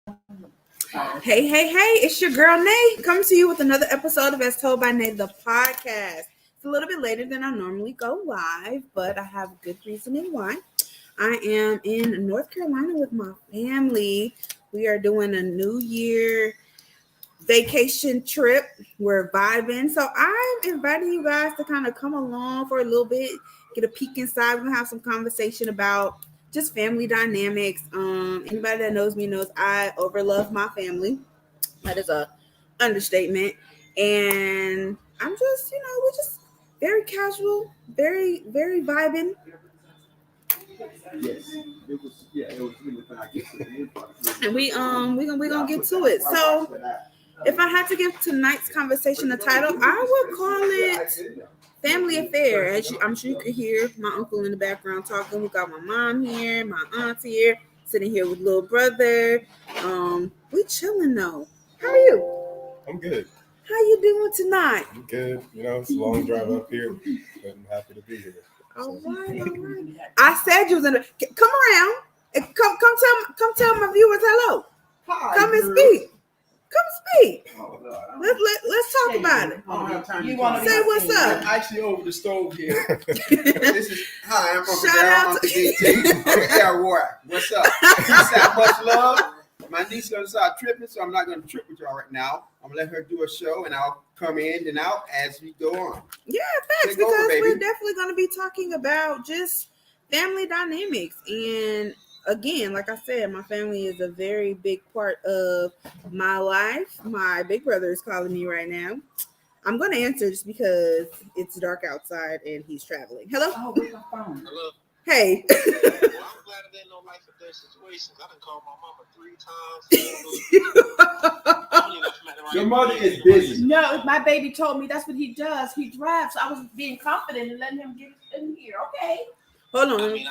Hey, it's your girl Nay coming to you with another episode of As Told by Nay, the podcast. It's a little bit later than I normally go live, but I have good reasoning why. I am in North Carolina with my family. We are doing a New Year vacation trip. We're vibing. So I'm inviting you guys to kind of come along for a little bit, get a peek inside. We're gonna have some conversation about just family dynamics. Anybody that knows me knows I overlove my family. That is a understatement. And I'm just, we're just very casual, very vibing. Yes, it was. Yeah, it was really fun. And we gonna get to it. So, if I had to give tonight's conversation a title, I would call it Family Affair. I'm sure you could hear my uncle in the background talking. We got my mom here, my aunt here, sitting here with little brother. We chilling though. How are you? I'm good. How you doing tonight? I'm good. It's a long drive up here, but I'm happy to be here. All right. I said you was in the. Come around. Come tell my viewers hello. Hi, come and speak. Come speak. Let's talk about it. You want to say what's up? I'm actually over the stove here. This is hi. I'm from Shout out to DT. Roy. What's up? Sound much love. My niece gonna start tripping, so I'm not gonna trip with y'all right now. I'm gonna let her do a show, and I'll come in and out as we go on. Yeah, facts. Because we're definitely gonna be talking about just family dynamics, and again, like I said, my family is a very big part of my life. My big brother is calling me right now. I'm gonna answer just because it's dark outside and he's traveling. Hello. Oh, where's my phone? Hello. Hey. Well, I'm glad it ain't no life or death situations. I done called my mama 3 times. Your mother is busy. No, my baby told me that's what he does. He drives. So I was being confident and letting him get in here. Okay. Hold on. I mean, I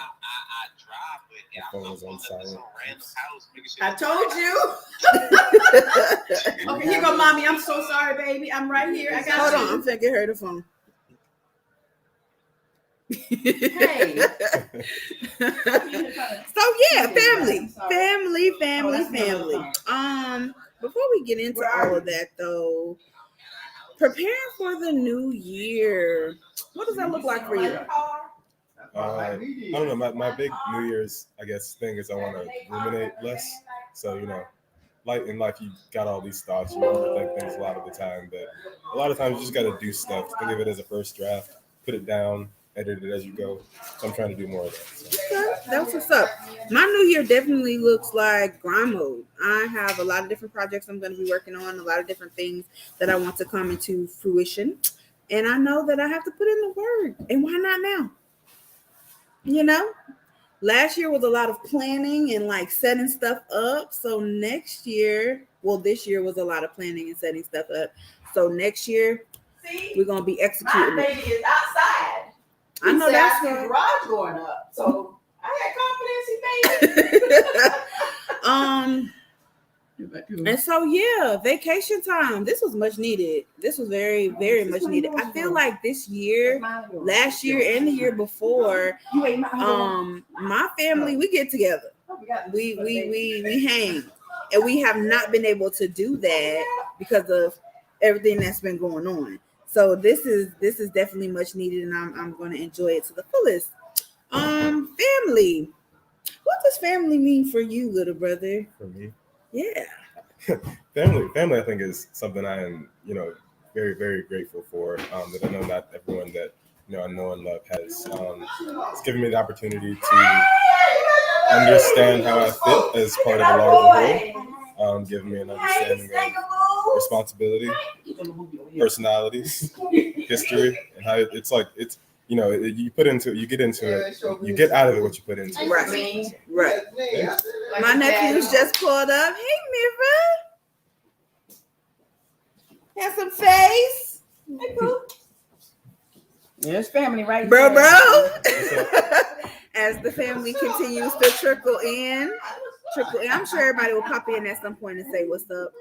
drive, but I'm on silent. Random house. I told you. Okay, here go, mommy. I'm so sorry, baby. I'm right here. I got Hold on. I'm finna get her the phone. Hey. So yeah, family. Before we get into all of that though, preparing for the new year, what does that look like for you? I don't know. My big New Year's, I guess, thing is I want to ruminate less. So, like in life, you got all these thoughts. You overthink things a lot of the time, but a lot of times you just got to do stuff. Think of it as a first draft, put it down, edit it as you go. So I'm trying to do more of that. So. Okay, that's what's up. My new year definitely looks like grind mode. I have a lot of different projects I'm going to be working on, a lot of different things that I want to come into fruition. And I know that I have to put in the work. And why not now? Last year was a lot of planning and like setting stuff up. So this year was a lot of planning and setting stuff up. So next year, we're going to be executing. My baby is outside. I know that's the garage going up. So I had confidence in baby. And so yeah, vacation time. This was much needed. This was very, very much needed. I feel like this year, last year, and the year before, my family, we get together. We hang, and we have not been able to do that because of everything that's been going on. So this is definitely much needed, and I'm going to enjoy it to the fullest. Family. What does family mean for you, little brother? For me? Yeah. Family, I think is something I am, very, very grateful for. That I know not everyone that I know and love has. It's given me the opportunity to understand how I fit as part of a larger whole. Giving me an understanding of responsibility, personalities, history, and how it's like it's. You get into it, you get out of it what you put into it. Right. Yeah. My nephew's just pulled up. Hey, Mirva. Have some face. Hey, boo. There's family right bro. there. As the family continues to trickle in. I'm sure everybody will pop in at some point and say what's up.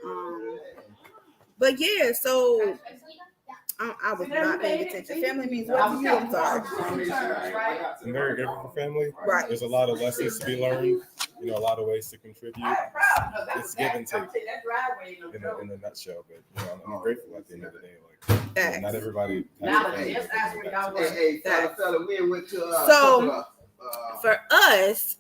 But yeah, so I was not paying attention. Family means what to you? I'm sorry. I'm very grateful for family. Right. There's a lot of lessons to be learned. You know, a lot of ways to contribute. It's give and take in a nutshell. But you know, I'm grateful at the end of the day. Like, you know, not everybody has a family to give back to. Hey, fella, we went to So, for us,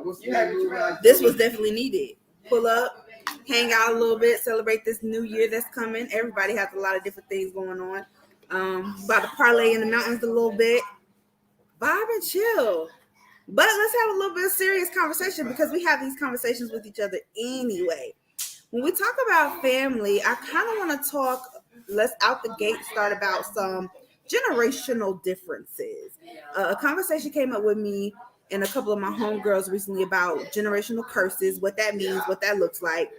what's the name? this was definitely needed. Pull up, hang out a little bit, celebrate this new year that's coming. Everybody has a lot of different things going on. About to parlay in the mountains a little bit, vibe and chill. But let's have a little bit of serious conversation because we have these conversations with each other anyway. When we talk about family, I kind of want to talk, let's out the gate start about some generational differences. A conversation came up with me and a couple of my homegirls recently about generational curses, what that means, what that looks like,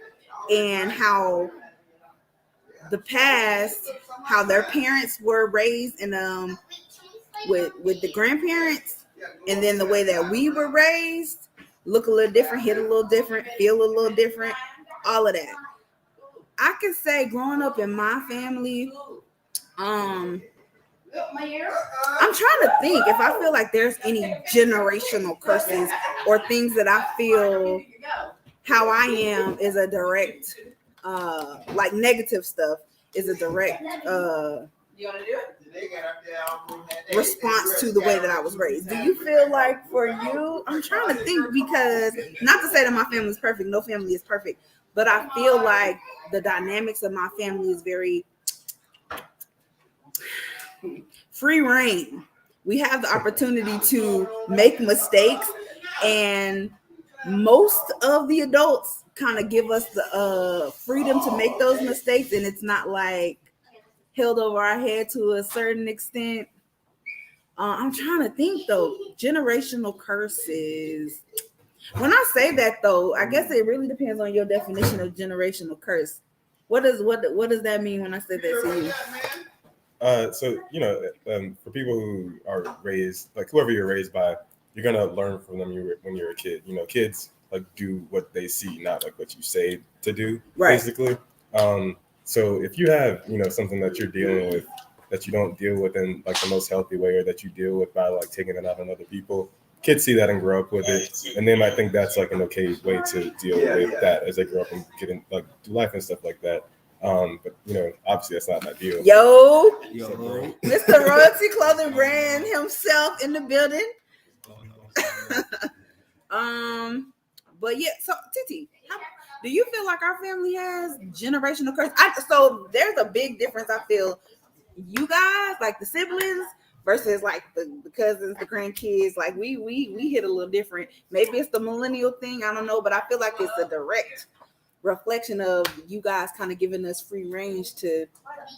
and how the past, how their parents were raised and with the grandparents, and then the way that we were raised look a little different, hit a little different, feel a little different, all of that. I can say growing up in my family, I'm trying to think if I feel like there's any generational curses or things that I feel how I am is a direct, like negative stuff is a direct response to the way that I was raised. Do you feel like for you, I'm trying to think because not to say that my family is perfect, no family is perfect, but I feel like the dynamics of my family is very free reign. We have the opportunity to make mistakes, and most of the adults kind of give us the freedom to make those mistakes, and it's not like held over our head to a certain extent. I'm trying to think though, generational curses. When I say that though, I guess it really depends on your definition of generational curse. What does that mean when I say that to you? So you know, for people who are raised, like whoever you're raised by, you're gonna learn from them when you're a kid. You know, kids like do what they see, not like what you say to do. Right. Basically. So if you have, you know, something that you're dealing with that you don't deal with in like the most healthy way, or that you deal with by like taking it out on other people, kids see that and grow up with it, and they might think that's like an okay way to deal with that as they grow up and get in like do life and stuff like that. But you know, obviously that's not ideal. Yo, Mr. Royalty Clothing Brand himself in the building. But yeah, so Titi, do you feel like our family has generational curse? So there's a big difference. I feel you guys, like the siblings, versus like the cousins, the grandkids. Like we hit a little different. Maybe it's the millennial thing. I don't know, but I feel like it's a direct reflection of you guys kind of giving us free range to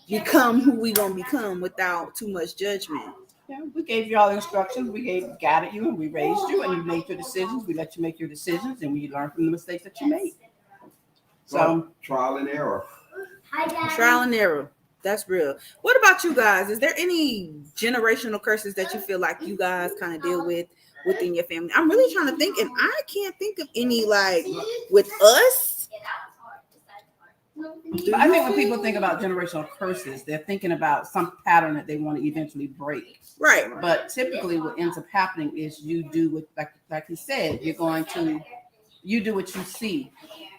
become who we gonna become without too much judgment. Yeah, we gave you all instructions. We guided you, and we raised you, and you made your decisions. We let you make your decisions, and we learned from the mistakes that you made. So trial and error. Trial and error. That's real. What about you guys? Is there any generational curses that you feel like you guys kind of deal with within your family? I'm really trying to think, and I can't think of any like with us. I think when people think about generational curses, they're thinking about some pattern that they want to eventually break. Right. But typically what ends up happening is you do what, like you said, you do what you see,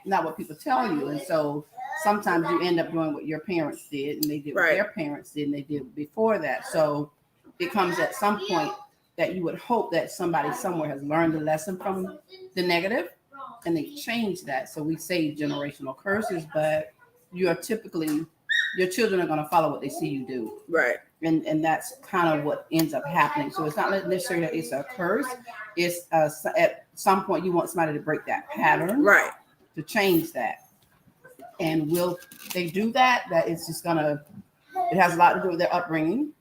not what people tell you. And so sometimes you end up doing what your parents did, and they did what their parents did, and they did before that. So it comes at some point that you would hope that somebody somewhere has learned the lesson from the negative, and they change that. So we say generational curses, but your children are going to follow what they see you do. Right. And that's kind of what ends up happening. So it's not necessarily that it's a curse. It's at some point you want somebody to break that pattern. Right. To change that. And will they do that? That it's just it has a lot to do with their upbringing.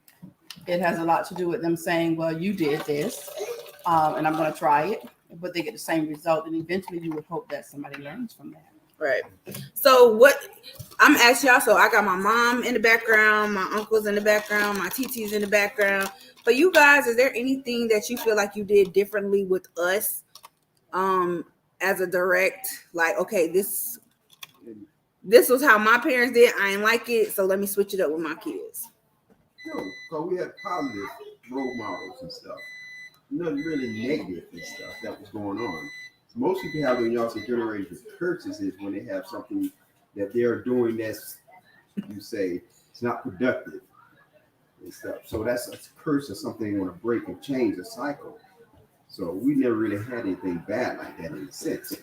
It has a lot to do with them saying, well, you did this, and I'm going to try it. But they get the same result, and eventually you would hope that somebody learns from that. Right. So what I'm asking y'all, so I got my mom in the background, my uncles in the background, my TT's in the background. For you guys, is there anything that you feel like you did differently with us as a direct, like, okay, this this was how my parents did. I ain't like it, so let me switch it up with my kids. No, because we had positive role models and stuff. Nothing really negative and stuff that was going on. Most people have when y'all say generational curses is when they have something that they're doing that's, you say, it's not productive and stuff. So that's a curse or something they want to break and change the cycle. So we never really had anything bad like that in a sense.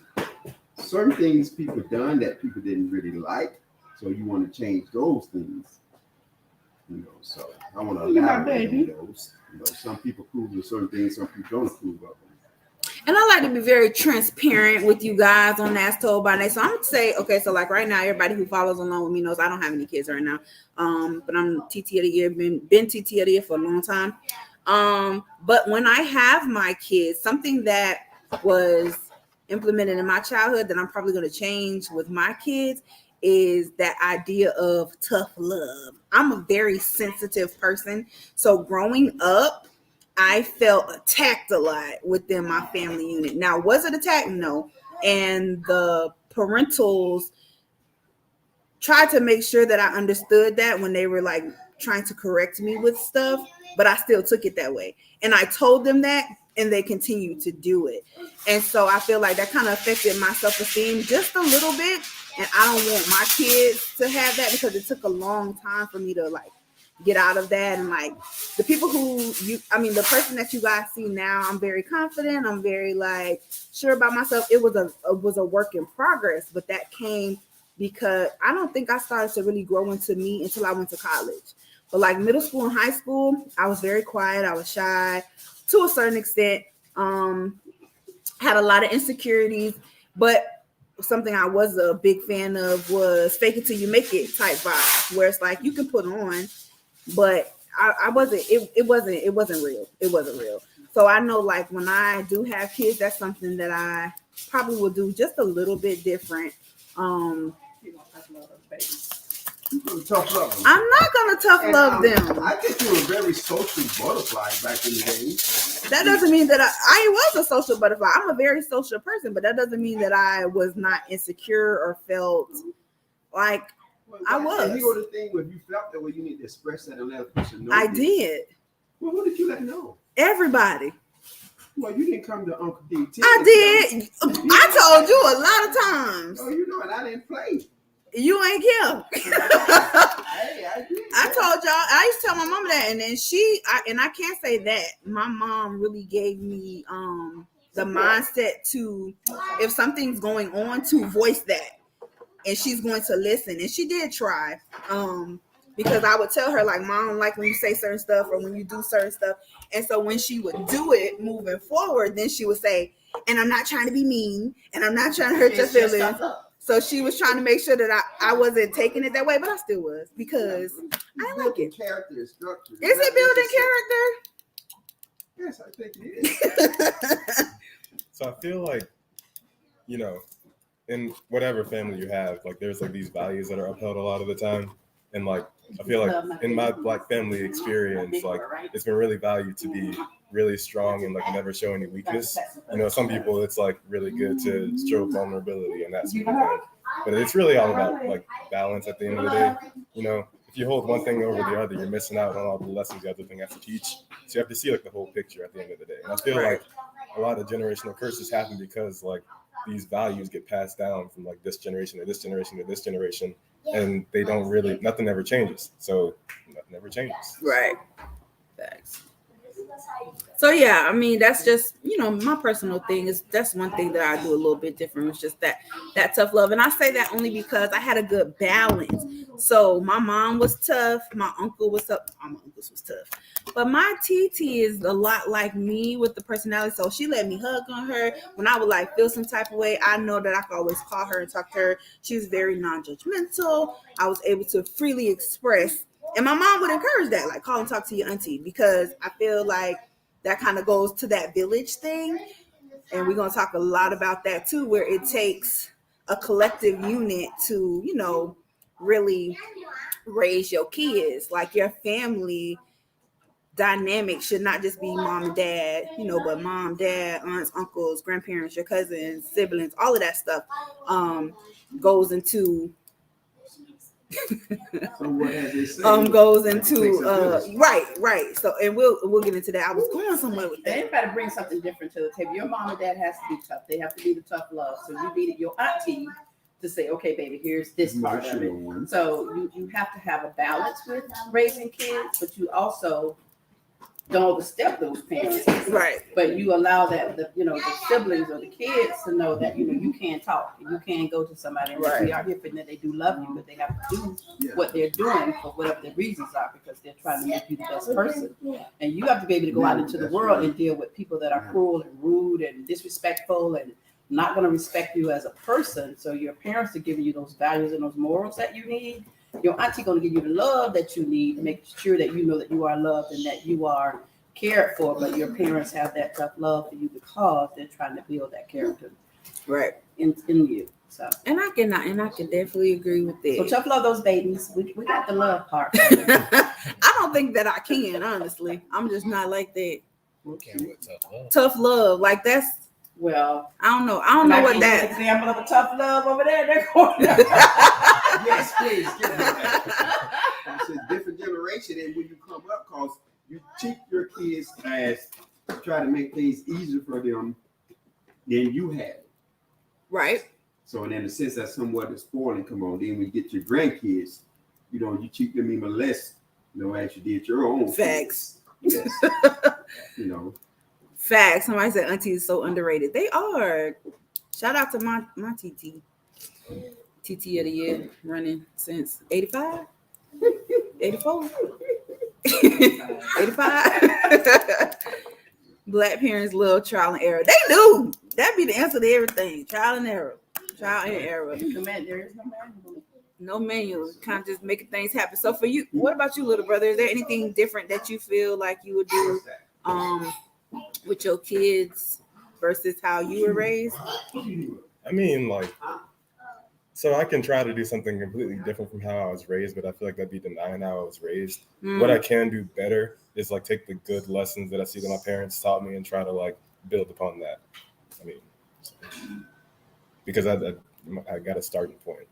Certain things people done that people didn't really like, so you want to change those things. You know, so I want to elaborate on those. You know, some people approve of certain things, some people don't approve of them. And I like to be very transparent with you guys on That's Told by Nate. So I'm gonna say, okay, so like right now, everybody who follows along with me knows I don't have any kids right now. But I'm TT of the year, been TT of the year for a long time. But when I have my kids, something that was implemented in my childhood that I'm probably going to change with my kids is that idea of tough love. I'm a very sensitive person. So growing up, I felt attacked a lot within my family unit. Now, was it attacked? No. And the parentals tried to make sure that I understood that when they were like trying to correct me with stuff, but I still took it that way. And I told them that, and they continued to do it. And so I feel like that kind of affected my self-esteem just a little bit. And I don't want my kids to have that because it took a long time for me to like get out of that. And like the people the person that you guys see now, I'm very confident. I'm very like sure about myself. It was a work in progress, but that came because I don't think I started to really grow into me until I went to college. But like middle school and high school, I was very quiet. I was shy to a certain extent. Had a lot of insecurities, but something I was a big fan of was fake it till you make it type vibe, where it's like you can put on, but I wasn't. It wasn't real. It wasn't real. So I know like when I do have kids, that's something that I probably will do just a little bit different. Tough love. I'm not gonna tough love them. I think you were a very social butterfly back in the day. That doesn't mean that I was a social butterfly. I'm a very social person, but that doesn't mean that I was not insecure or felt like I was. You know the thing when you felt that way, you need to express that and let a person know. I did. Well, who did you let know? Everybody. Well, you didn't come to Uncle DT. I did. I told you a lot of times. Oh, you know, and I didn't play. You ain't here. Hey, I did. I told y'all. I used to tell my mom that, and then I can't say that. My mom really gave me the mindset to, if something's going on, to voice that, and she's going to listen. And she did try, because I would tell her like, Mom, I don't like when you say certain stuff or when you do certain stuff. And so when she would do it moving forward, then she would say, and I'm not trying to be mean, and I'm not trying to hurt your feelings. So she was trying to make sure that I wasn't taking it that way, but I still was because I like it. Character and structure. Is it building character? Yes, I think it is. So I feel like, you know, in whatever family you have, like there's like these values that are upheld a lot of the time. And like, I feel like in my Black family experience, like it's been really valued to be really strong and like never show any weakness. You know, some people it's like really good to show vulnerability and that sort of thing. But it's really all about like balance at the end of the day. You know, if you hold one thing over the other, you're missing out on all the lessons the other thing has to teach. So you have to see like the whole picture at the end of the day. And I feel like a lot of generational curses happen because like these values get passed down from like this generation to this generation to this generation. And they don't really, nothing ever changes. So nothing ever changes. Right. Thanks. So yeah, I mean that's just, you know, my personal thing is that's one thing that I do a little bit different. It's just that tough love. And I say that only because I had a good balance. So my mom was tough, my uncle was tough, all my uncles was tough. But my TT is a lot like me with the personality. So she let me hug on her. When I would like feel some type of way, I know that I could always call her and talk to her. She was very non-judgmental. I was able to freely express. And my mom would encourage that, like call and talk to your auntie, because I feel like that kind of goes to that village thing. And we're going to talk a lot about that too, where it takes a collective unit to, you know, really raise your kids. Like your family dynamic should not just be mom and dad, you know, but mom, dad, aunts, uncles, grandparents, your cousins, siblings, all of that stuff goes into So what has they say? goes It into takes a village. right. So and we'll get into that. I was going somewhere with that. Everybody brings something different to the table. Your mom and dad has to be tough. They have to be the tough love. So you needed your auntie to say, okay, baby, here's this part of it. Emotional one. So you have to have a balance with raising kids, but you also don't overstep those parents. Right. But you allow that the siblings or the kids to know that you can talk, you can go to somebody. And Right. we are here for that. They do love you, but they have to do Yeah. what they're doing for whatever the reasons are, because they're trying to make you the best person. And you have to be able to go out into the world and deal with people that are cruel and rude and disrespectful and not going to respect you as a person. So your parents are giving you those values and those morals that you need. Your auntie going to give you the love that you need, make sure that you know that you are loved and that you are cared for. But your parents have that tough love for you because they're trying to build that character Right. in you. So And I can definitely agree with so that. tough love those babies. We got the love part. I don't think that I can, honestly. I'm just not like that. Can't with tough love. Tough love. Like that's Well, I don't know. I don't know what An that example of a tough love over there in that corner. Yes, please. Give me that. It's a different generation, and when you come up, cause you teach your kids as try to make things easier for them than you had. right. So, in a sense, that's somewhat the spoiling. Come on, then when you get your grandkids, you treat them even less, as you did your own. Facts. Kids. Yes. Facts. Somebody said aunties is so underrated. They are. Shout out to my TT. TT of the year, running since 85, 84, 85. Black parents love trial and error. They do. That'd be the answer to everything. Trial and error. Trial and error. There is no manual. No manual. Kind of just making things happen. So for you, what about you, little brother? Is there anything different that you feel like you would do with your kids versus how you were raised? I mean, so I can try to do something completely different from how I was raised, but I feel like that'd be denying how I was raised. What I can do better is take the good lessons that I see that my parents taught me and try to build upon that. I mean, because I got a starting point.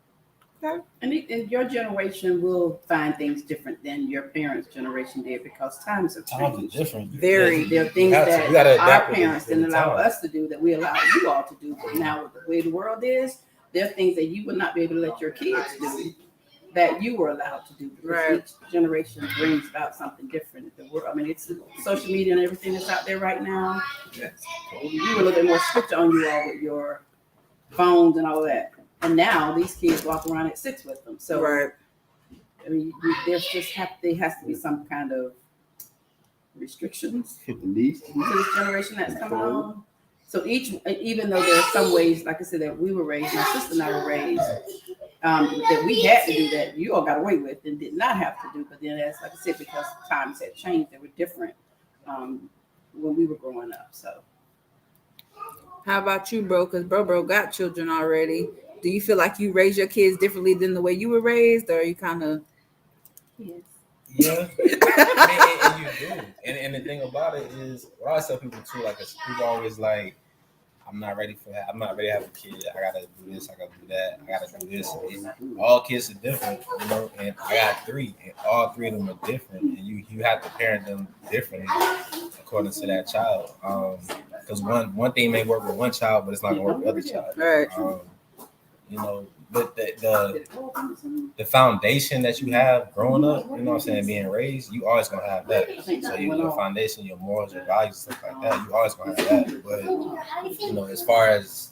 And your generation will find things different than your parents' generation did because times have Times are changed. different. Very. There are things You that gotta our adapt with parents the didn't allow times. us to do that we allow you all to do. But now with the way the world is, there are things that you would not be able to let your kids do that you were allowed to do. Because Right. each generation brings about something different in the world. I mean, it's social media and everything that's out there right now. You were a little bit more strict on you all with your phones and all that. And now these kids walk around at 6 with them. So Right. I mean, there has to be some kind of restrictions Needs. to this generation that's coming on. So even though there are some ways, like I said, that we were raised, my sister and I were raised, that we had to do that, you all got away with and did not have to do. But then, as like I said, because times had changed, they were different when we were growing up. So. How about you, bro? Because bro got children already. Do you feel like you raise your kids differently than the way you were raised, or are you kind of? Yes. Yeah, and you do. And the thing about it is, what I always tell people too, people always I'm not ready for that. I'm not ready to have a kid. I gotta do this. I gotta do that. I gotta do this. And all kids are different, And I got 3, and all 3 of them are different. And you have to parent them differently according to that child. Because one thing may work with one child, but it's not gonna work with the other child. Right. But the foundation that you have growing up, being raised, you always gonna have that. So your foundation, your morals, your values, stuff like that, you always gonna have that. But as far as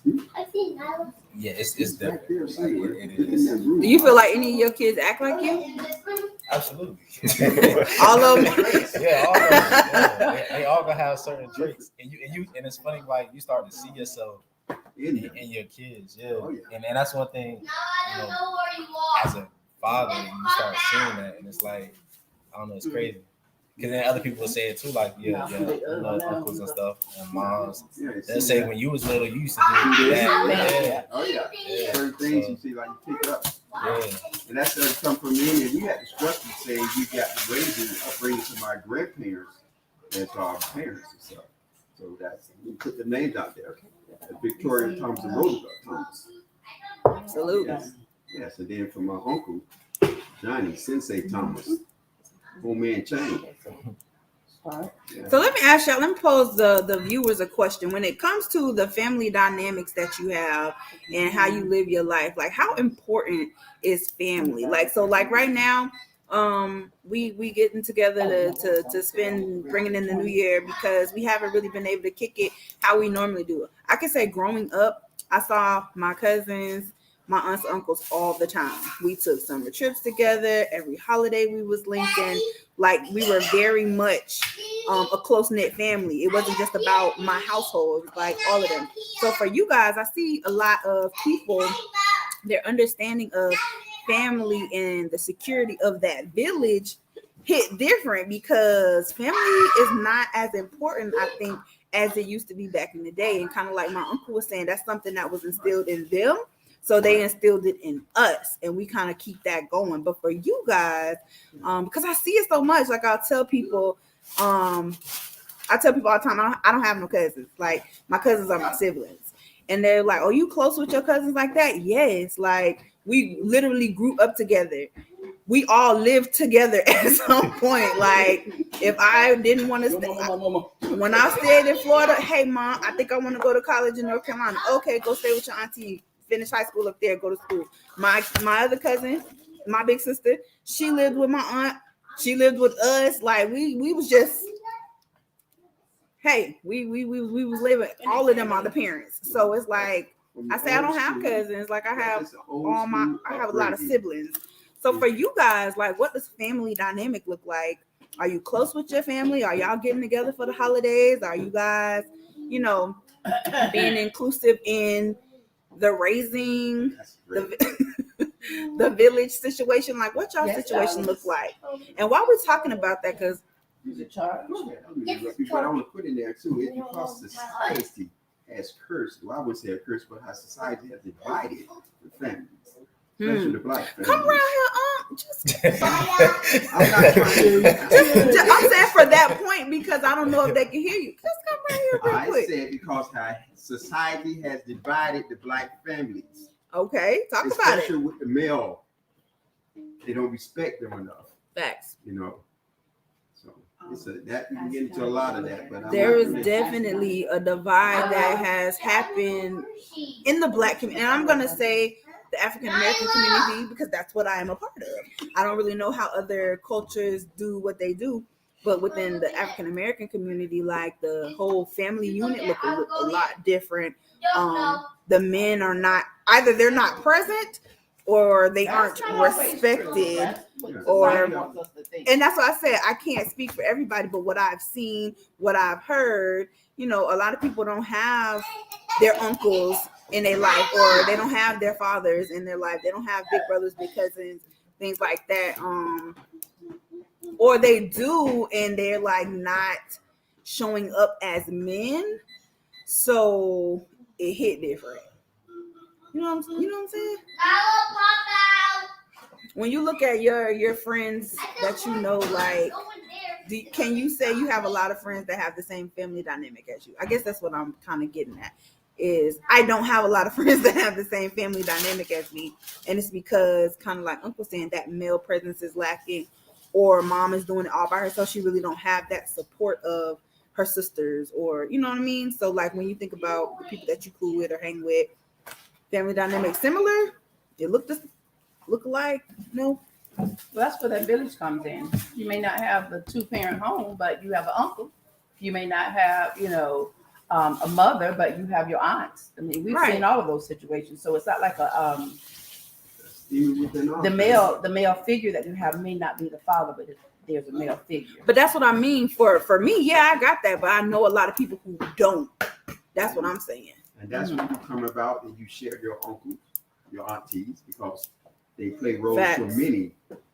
it's different. It is. Do you feel like any of your kids act like you? Absolutely. All of them. Yeah, all of them. Yeah. They all gonna have certain traits, and it's funny, you start to see yourself in your kids, and that's one thing, as a father, you start seeing that, and it's I don't know, it's crazy. Because then other people will say it too, uncles and stuff, and moms. They'll say when you was little, you used to do that. Yeah. Oh yeah. Certain things you see, you pick up. Yeah. And that's come from me, and we had the structure saying we got the raising upbringing to my grandparents and to our parents and stuff. So that's we put the names out there. Victoria Thomas and Roosevelt Thomas. Absolutely. Yes, and then from my uncle, Johnny, Sensei Thomas, old man Chain. Right. Yeah. So let me ask y'all, let me pose the viewers a question. When it comes to the family dynamics that you have and how you live your life, like how important is family? Like, so like right now, we getting together to spend bringing in the new year because we haven't really been able to kick it how we normally do it. I can say growing up, I saw my cousins, my aunts, uncles all the time. We took summer trips together. Every holiday we was linked in. Like we were very much a close-knit family. It wasn't just about my household. It was like all of them. So for you guys, I see a lot of people, their understanding of family and the security of that village hit different because family is not as important, I think, as it used to be back in the day. And kind of like my uncle was saying, that's something that was instilled in them. So they instilled it in us, and we kind of keep that going. But for you guys, because I see it so much, like I tell people all the time, I don't have no cousins. Like my cousins are my siblings, and they're like, "Oh, you close with your cousins like that?" Yes, like we literally grew up together. We all lived together at some point. Like if I didn't want to stay, when I stayed in Florida, hey mom, I think I want to go to college in North Carolina. Okay, go stay with your auntie. Finish high school up there, go to school. My other cousin, my big sister, she lived with my aunt. She lived with us. Like we was just, hey, we was living. All of them are the parents. So it's like I say I don't have cousins. Like I have I have a lot of siblings. So for you guys, like what does family dynamic look like? Are you close with your family? Are y'all getting together for the holidays? Are you guys, being inclusive in the raising, the village situation? Like what y'all situation look like? And while we're talking about that, because But I want to put in there too, it's because society has cursed. Well, I would say a curse, but how society has divided the families, especially the black families. come around here, just I'm not trying to. I'm saying for that point because I don't know if they can hear you. Just come around here real I quick. said because how society has divided the black families. Okay, talk about Especially it. with the male. They don't respect them enough, Facts. So it's that we can get into a lot of that, but There is definitely a divide that has happened in the black community. And I'm going to say the African American community because that's what I am a part of. I don't really know how other cultures do what they do, but within the African American community, like the whole family unit look a lot different. The men are not, either they're not present or they aren't respected. And that's why I said I can't speak for everybody, but what I've seen, what I've heard, a lot of people don't have their uncles in their life, or they don't have their fathers in their life. They don't have big brothers, big cousins, things like that. Or they do, and they're like not showing up as men, so it hit different. You know what I'm saying? When you look at your friends that like, can you say you have a lot of friends that have the same family dynamic as you? I guess that's what I'm kind of getting at. Is I don't have a lot of friends that have the same family dynamic as me, and it's because kind of like Uncle saying that male presence is lacking, or mom is doing it all by herself. She really don't have that support of her sisters, or you know what I mean. So like when you think about the people that you cool with or hang with, family dynamic similar, it look alike, no. Well, that's where that village comes in. You may not have the 2-parent home, but you have an uncle. You may not have, a mother, but you have your aunts. I mean, we've seen all of those situations. So it's not like the male figure that you have may not be the father, but there's a male figure. But that's what I mean. For me, yeah, I got that, but I know a lot of people who don't. That's what I'm saying. And that's when you come about and you share your uncles, your aunties, because they play roles for many,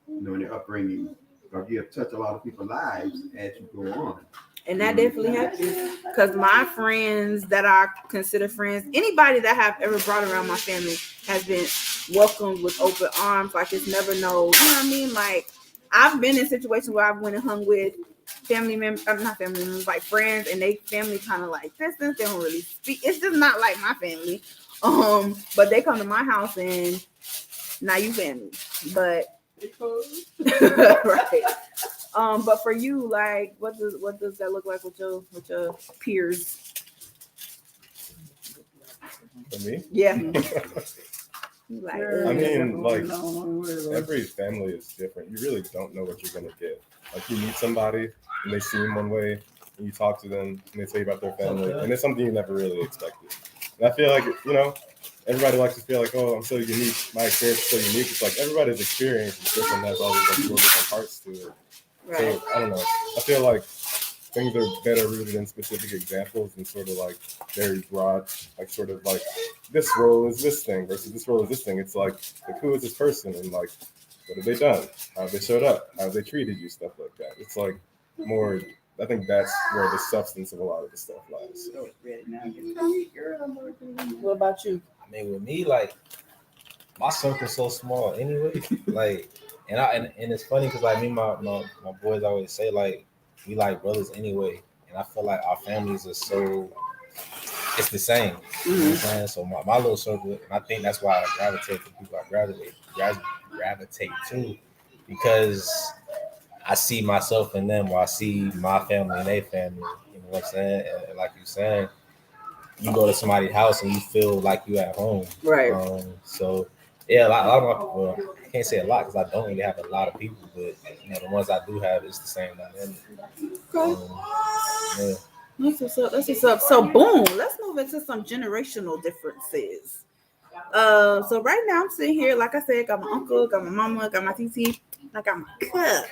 in their upbringing. Because you have touched a lot of people's lives as you go on. And that definitely happens. Because my friends that I consider friends, anybody that have ever brought around my family has been welcomed with open arms. Like it's never you know what I mean? Like I've been in situations where I've went and hung with family members, not family members, like friends, and they family kind of like distance. They don't really speak. It's just not like my family. But they come to my house and now you family. But Right. But for you, like, what does that look like with your peers? For me, Yeah. Like, I mean, like, every every family is different. You really don't know what you're gonna get. Like, you meet somebody and they seem one way, and you talk to them and they tell you about their family, and it's something you never really expected. And I feel like, everybody likes to feel like, oh, I'm so unique. My experience is so unique. It's like everybody's experience is different. Has all these like little different parts to it. right. So I don't know. I feel like things are better rooted in specific examples and sort of like very broad, like sort of like this role is this thing versus this role is this thing. It's like who is this person and like what have they done? How have they showed up? How have they treated you? Stuff like that. It's like more. I think that's where the substance of a lot of the stuff lies. What about you? I mean, with me, like my circle's so small anyway. Like, and it's funny because like me, and my boys always say like we like brothers anyway, and I feel like our families are so it's the same. You know what I'm saying? So my little circle, and I think that's why I gravitate to people I gravitate to, because I see myself in them, or I see my family and their family. You know what I'm saying? And like you're saying, you go to somebody's house and you feel like you at home. Right. So yeah, a lot of my people. I can't say a lot because I don't really have a lot of people, but the ones I do have, it's the same dynamic. Yeah. That's what's up. That's what's up. So boom, let's move into some generational differences. So right now I'm sitting here, like I said, got my uncle, got my mama, got my TT, I got my cup.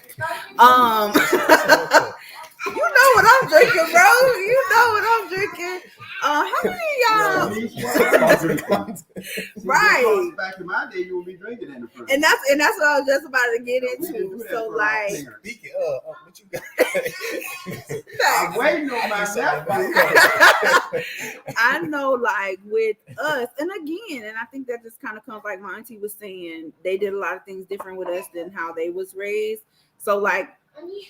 You know what I'm drinking, bro. You know what I'm drinking. How many of y'all? Right. Back in my day, you would be drinking in the first. And that's what I was just about to get into. So like, Speaking of, what you got? I'm waiting on my left. I know, like with us, and again, and I think that just kind of comes like my auntie was saying, they did a lot of things different with us than how they was raised. So like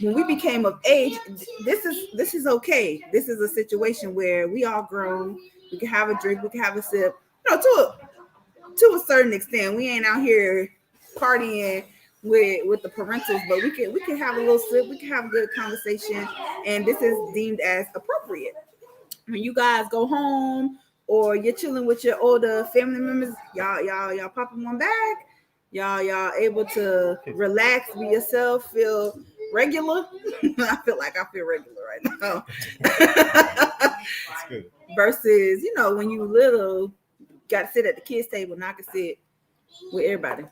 when we became of age, this is okay. This is a situation where we all grown. We can have a drink, we can have a sip. To a certain extent, we ain't out here partying with the parentals, but we can have a little sip, we can have a good conversation, and this is deemed as appropriate. When you guys go home or you're chilling with your older family members, y'all popping one back, y'all able to relax, be yourself, feel regular. I feel regular right now. It's good. Versus, when you little, got to sit at the kids' table, and I can sit with everybody.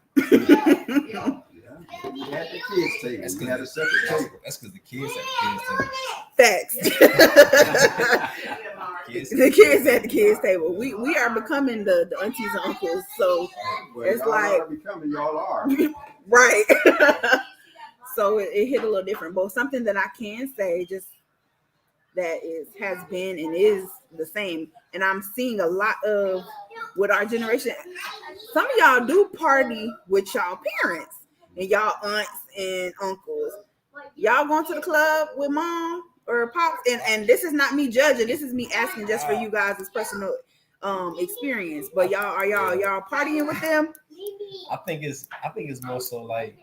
You had the kids table. You had a separate table. That's because the kids at the kids table. Facts. The kids at the kids' table. We are becoming the aunties and uncles. So Well, it's y'all like are becoming, y'all are. right. So it hit a little different. But something that I can say just that has been and is the same. And I'm seeing a lot of with our generation. Some of y'all do party with y'all parents and y'all aunts and uncles. Y'all going to the club with mom or pops, and this is not me judging. This is me asking just for you guys' personal experience. But y'all partying with them? I think it's more so like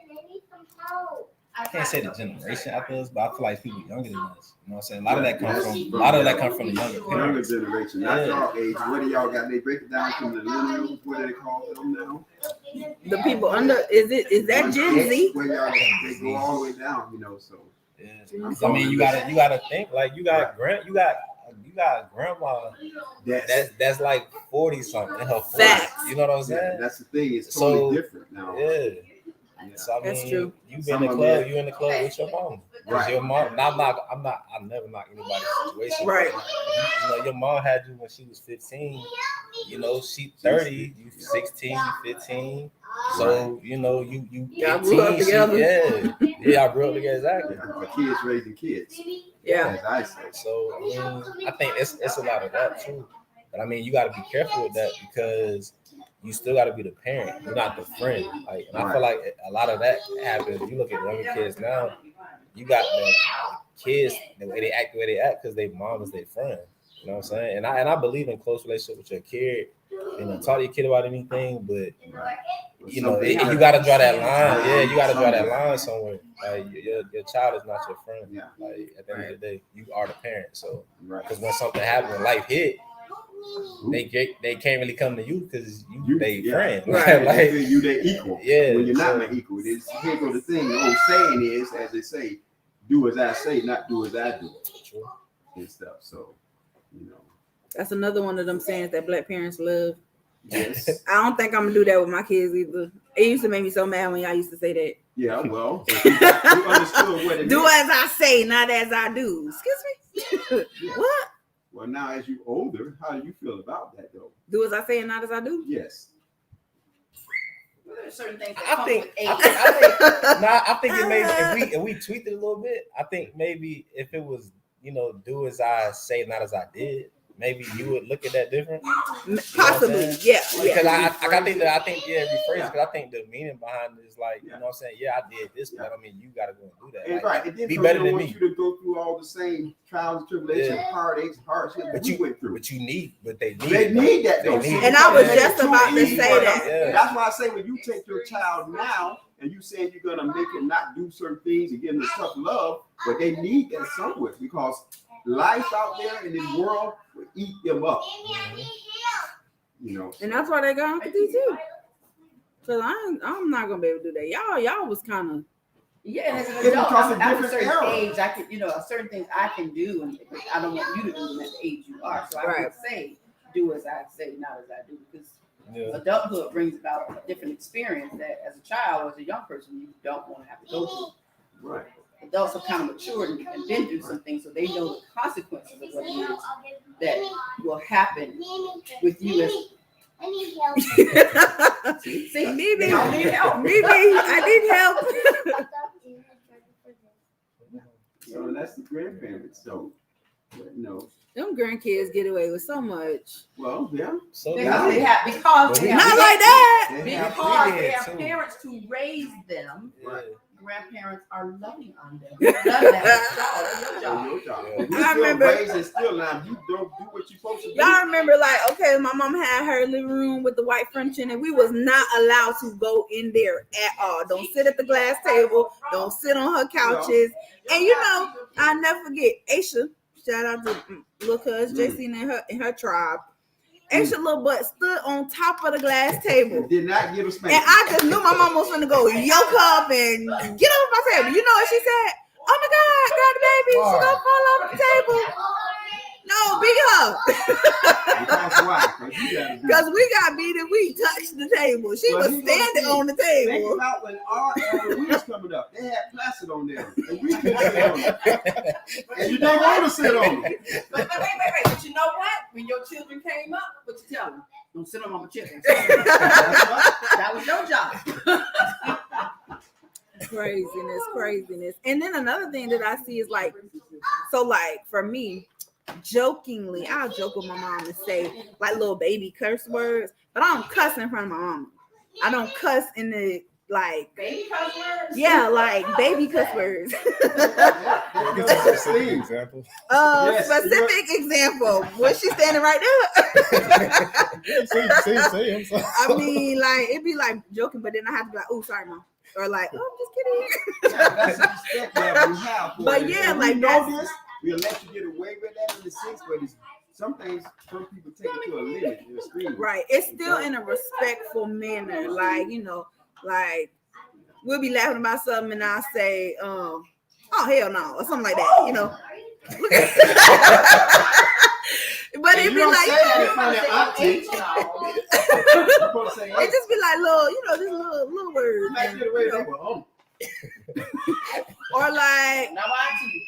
I can't say the generation after us, but I feel like people younger than us. You know what I'm saying? A lot of that comes from the younger Younger parents. generation, not y'all age. What do y'all got? They break it down from the millennials. What do they call them now? The people under is that Gen Z? Where y'all they go all the way down, So Yeah. I mean, you gotta think like you got grandma that's like 40 something in her 40s. Facts. You know what I'm saying? Yeah, that's the thing. It's totally different now. Yeah. So I mean, That's true. You be in the club. You in the club with your mom. Right. Your mom. I never knock anybody's situation. Right. Your mom had you when she was 15. She 30. You 16. You 15. So you Y'all grew up 18, together. y'all grew up together exactly. The kids raising kids. Yeah. As I say. So I mean, I think it's a lot of that too. But I mean, you got to be careful with that because you still got to be the parent. You're not the friend. Like, and I feel like a lot of that happens. You look at younger kids now. You got the kids the way they act because their mom is their friend. You know what I'm saying? And I believe in close relationship with your kid. Talk to your kid about anything, but you know, something you else. got to draw that line. Yeah, you got to draw that line somewhere. Like your child is not your friend. Yeah. Like at the end of the day, you are the parent. So Right. because when something happens, when life hit, they can't really come to you because you they friend. Right. Like you they equal. Yeah, When you're not so- my equal. Here go the thing. The old saying is, as they say, do as I say, not do as I do. True. And stuff. So, you know. That's another one of them sayings that Black parents love. Yes. I don't think I'm gonna do that with my kids either. It used to make me so mad when y'all used to say that. Yeah, well, you understood what it Do meant. as I say, not as I do. Excuse me. Yeah. What? Well, now as you older, how do you feel about that though? Do as I say and not as I do? Yes. Well, there's certain things that I come think with age. I think it maybe if we tweaked it a little bit, I think maybe if it was, you know, do as I say, not as I did, maybe you would look at that different. Possibly. Yeah. Because Yeah. I think rephrase because I think the meaning behind it is like, you Yeah. know what I'm saying? Yeah, I did this, but I mean you gotta go and do that. And Like, right. And then be so better they than don't me. want you to go through all the same trials and tribulations, Yeah. heartaches, hardships that But you you went through. but they need They it. need that They though. need it. And I was Because just it's about too to easy say for that. them. Yeah. That's why I say when you take your child now and you say you're gonna make him not do certain things and give him tough love, but they need that somewhere because life out there in this world will eat them up. You know. And that's why they got empathy too. So I'm not gonna be able to do that. Y'all was kind of Yeah, and as an It's adult, because of I'm at a different certain era. age, I can, certain things I can do, and I don't want you to do them at the age you are. So I Right. would say, do as I say, not as I do, because Yeah. adulthood brings about a different experience that, as a child or as a young person, you don't want to have to go through. Right. Adults have kind of matured and been through some things, so they know the consequences of what it is that will happen with you as. See, Maybe. they don't need help. Maybe I need help. So that's the grandparents. So, Them grandkids get away with so much. well, yeah. So They Yeah. have because But we- Not have- like that. They have because they did, have too. parents to raise them. yeah. Grandparents are loving on them. None of that is your job. your job. Yeah. But we I still remember- raising still now. You don't do what you're supposed to do. Y'all remember, like, okay, my mom had her living room with the white furniture, and we was not allowed to go in there at all. Don't sit at the glass table. Don't sit on her couches. And I'll never forget Aisha. Shout out to little cuz JC and her tribe. Aisha little butt stood on top of the glass table. Did not give a spank. And I just knew my mom was gonna go yoke up and get off my table. You know what she said? Oh my God, grab the baby. She's gonna fall off the table. No, beat her. Because why? Because we got beat and we touched the table. She Well, was you gonna standing see- on the Think table. about when our Halloween was coming up. They had placid on there. And we couldn't sit on it. And you don't want to sit on it. But wait. But you know what? When your children came up, what you tell them? Don't sit on my children. That's right. That was your job. Craziness. And then another thing that I see is like, so like for me, jokingly, I'll joke with my mom and say like little baby curse words, but I don't cuss in front of my mama. I don't cuss in the like, Baby cuss words? yeah, like baby cuss words. Can you give us a specific example? Yes, Specific example. Was she standing right there? Say, I'm sorry. I mean, like it'd be like joking, but then I have to be like, "Oh, sorry, mom," or like, "Oh, I'm just kidding." Yeah, that's the respect that we have for But it. yeah, And like we that's- know this, we'll let you get away with that in the sense, but it's some things, some people take it to a limit. They're screaming. Right. It's still in a respectful manner. Like, like we'll be laughing about something and I'll say, oh hell no, or something like that, But And it'd you be don't like, say that in front of auntie. You're supposed to say, it just be like this little word. you might get away with that, but Or like Now I to you.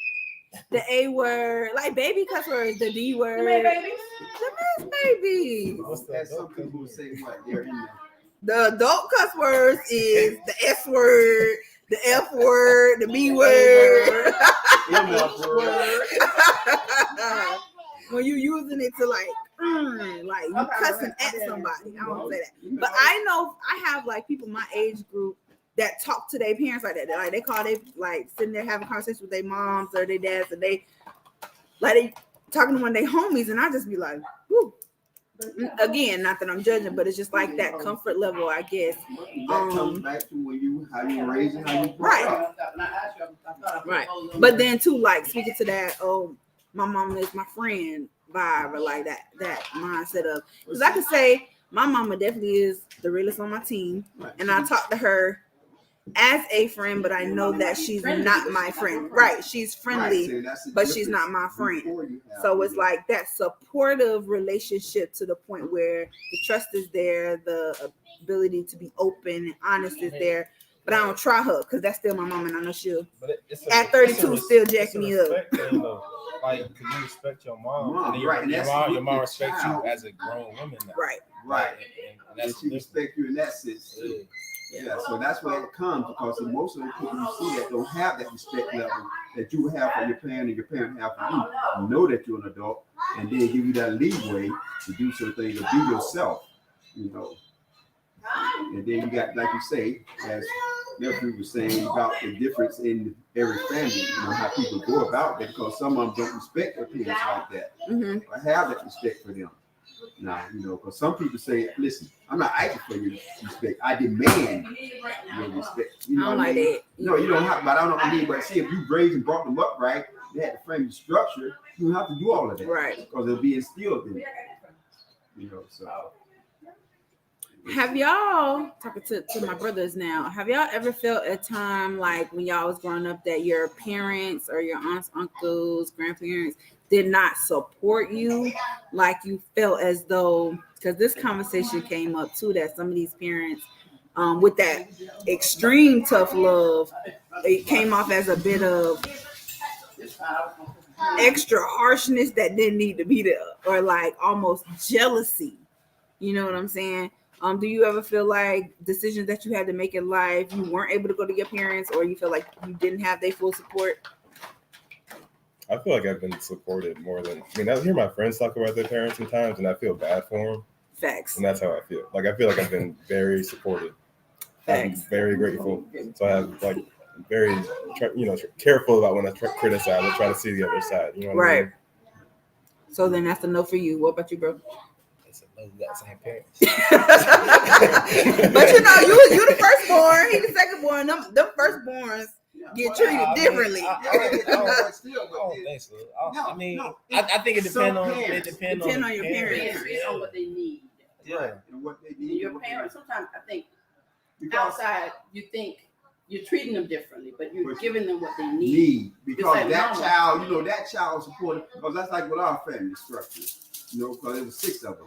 the A word, like baby cuss words, the D word. You made babies? The miss baby. What's that? that's some people will say what they're in there. The adult cuss words is the S word, the F word, the B word. MF word. When you using it to like you Okay, cussing right. at somebody. I don't say that. But I know I have like people in my age group that talk to their parents like that. Like they call they like sitting there having conversations with their moms or their dads, and they talking to one of their homies, and I just be like, whoo. Again, not that I'm judging, but it's just like that comfort level, I guess. That comes back to how you raise and how you Right. Right. But then too, like speaking to that, my mama is my friend vibe, or like that mindset of, because I could say my mama definitely is the realest on my team, and I talk to her as a friend, but I know that she's not my friend. Right. She's friendly, but she's not my friend. So it's like that supportive relationship to the point where the trust is there, the ability to be open and honest is there. But I don't try her because that's still my mom, and I know she'll at 32 still jack me up. Like, cause you respect your mom, Mom, and right, and your that's mom with respects the you child. as a grown woman now. Right. Right. And And that's she respect you in that sense. Yeah. Yeah, so that's where it comes, because most of the people you see that don't have that respect level that you have for your parent and your parent have for you know that you're an adult, and then give you that leeway to do certain things, to be yourself, you know. And then you got, like you say, as nephew was saying about the difference in every family, you know, how people go about that, because some of them don't respect their parents like that, Mm-hmm. or have that respect for them. Now, you know, because some people say, listen, I'm not asking for your respect. I demand your respect. You know I don't what like mean? that. No, you don't have, but I don't know what I mean. But see, if you raised and brought them up right, they had to frame the structure, you don't have to do all of that. Right. Because it'll be instilled in you. You know, so. Have y'all, talking to my brothers now, have y'all ever felt a time like when y'all was growing up that your parents or your aunts, uncles, grandparents did not support you? Like you felt as though, because this conversation came up too, that some of these parents with that extreme tough love, it came off as a bit of extra harshness that didn't need to be there, or like almost jealousy. You know what I'm saying? Do you ever feel like decisions that you had to make in life, you weren't able to go to your parents, or you feel like you didn't have their full support? I feel like I've been supported more than, I mean, I hear my friends talk about their parents sometimes, and I feel bad for them, Facts. and that's how I feel. Like, I feel like I've been very supported. I'm Facts. very grateful. So I have, like, very, careful about when I criticize and try to see the other side. You know what I Right. mean? So then that's a no for you. What about you, bro? It's a no, you got the same parents. But you know, you the firstborn, he the secondborn. Them firstborns get treated differently. I don't think so. I mean, I think it depends on Depend on your parents. It's on what they need. Yeah. And what they And need. your parents, sometimes I think Because outside you think you're treating them differently, but you're giving them what they need. need, because like that mama. child, that child supported, because that's like with our family structure, because there was 6 of us,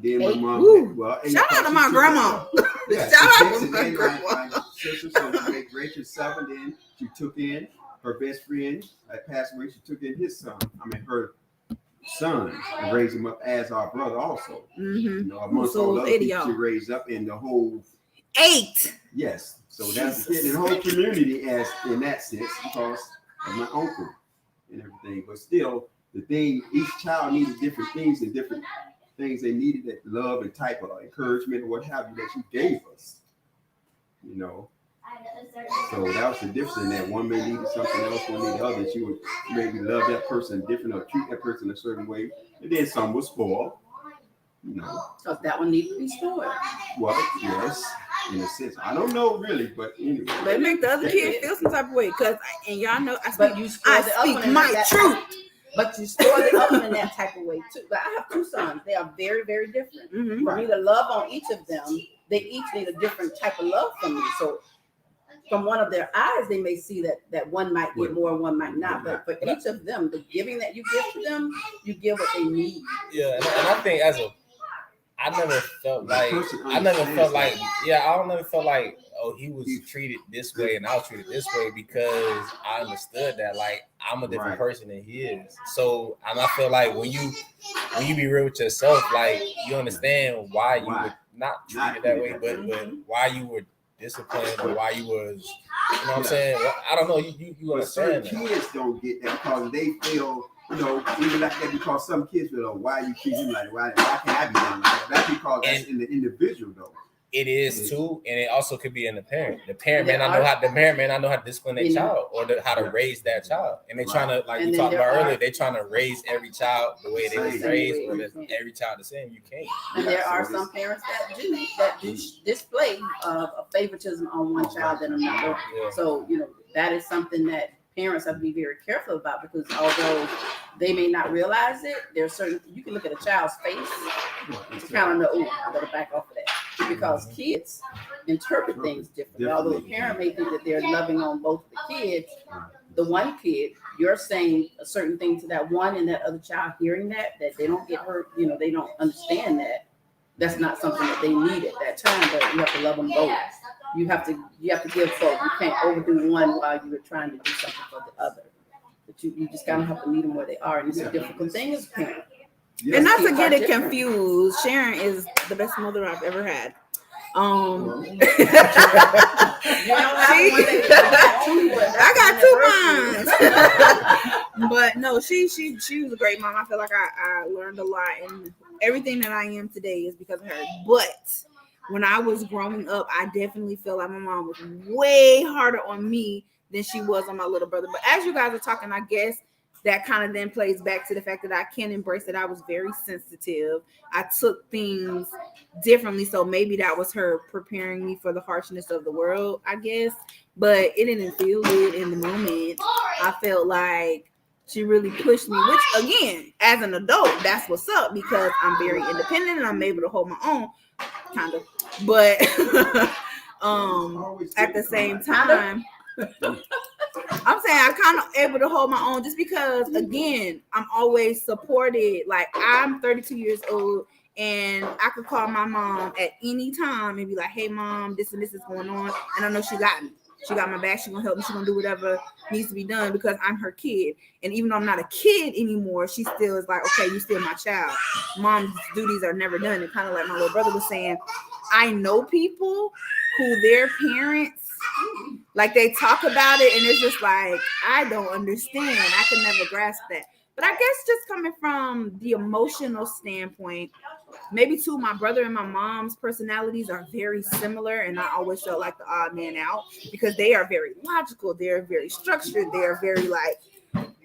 then my Eight. mom, Woo. well, Shout out to my grandma. Yeah, Shout she out takes to it my in, grandma. my sister, so she made Rachel 7, then she took in her best friend, passed away, she took in her son, and raised him up as our brother also. Mm-hmm. Amongst So all the other 80 people she y'all. raised up in the whole 8. Yes, so that's the kid in the whole community as in that sense, because of my uncle and everything. But still, the thing, each child needed different things and different things they needed, that love and type of encouragement or what have you that she gave us. So that was the difference in that. One may need something else, one need the other. She would maybe love that person different or treat that person a certain way. And then some was spoiled, Because that one needs to be stored. Well, yes, in a sense. I don't know really, but anyway. But it make the other kid feel some type of way, and y'all know But you store I the other one speak in my that truth. But you store the other one in that type of way too. But I have 2 sons. They are very, very different. Mm-hmm. For me to love on each of them, they each need a different type of love from me. So from one of their eyes, they may see that one might get more and one might not. But for each of them, the giving that you give to them, you give what they need. Yeah, and I think I never felt like, oh, he was treated this way and I was treated this way, because I understood that, like, I'm a different person than he is. So, and I feel like when you be real with yourself, like, you understand why you were not treated that way, but why you were disciplined or why you was, what I'm saying? I don't know, you understand certain that. kids don't get that because they feel, even like that, because some kids feel, why you treat him like that? Why can't I be done like that? That's because that's in the individual though. It is too, and it also could be in the parent. The parent may There not know how. The parent may not know how to discipline their You know. child or how to raise that child, and they trying to, like And we then talked there about are- earlier, they trying to raise every child the way they was Same raised, way. but if every child the same, you can't. And there are some parents that do display a favoritism on one child than another. Yeah. So, that is something that parents have to be very careful about, because although they may not realize it, there's certain, you can look at a child's face to kind of know, oh, I better back off of that. Because kids interpret things differently. Although the parent may think that they're loving on both the kids, the one kid, you're saying a certain thing to that one, and that other child hearing that they don't get hurt, they don't understand that. That's not something that they need at that time, but you have to love them both. You have to give both. You can't overdo one while you're trying to do something for the other. But you just kind of have to meet them where they are. And it's a difficult thing as a parent. And not to Kids get are it different. confused, Sharon is the best mother I've ever had. I got two moms. But no, she was a great mom. I feel like I learned a lot, and everything that I am today is because of her. But when I was growing up, I definitely feel like my mom was way harder on me than she was on my little brother. But as you guys are talking, I guess that kind of then plays back to the fact that I can embrace that I was very sensitive. I took things differently. So maybe that was her preparing me for the harshness of the world, I guess. But it didn't feel good in the moment. I felt like she really pushed me, which again, as an adult, that's what's up, because I'm very independent and I'm able to hold my own, kind of. But at the same time, I'm saying I'm kind of able to hold my own, just because, again, I'm always supported. Like, I'm 32 years old, and I could call my mom at any time and be like, hey, mom, this and this is going on. And I know she got me. She got my back. She's going to help me. She's going to do whatever needs to be done, because I'm her kid. And even though I'm not a kid anymore, she still is like, okay, you still my child. Mom's duties are never done. And kind of like my little brother was saying, I know people who their parents, like, they talk about it and it's just like, I don't understand. I can never grasp that. But I guess just coming from the emotional standpoint, maybe too, my brother and my mom's personalities are very similar, and I always felt like the odd man out, because they are very logical, they're very structured, they're very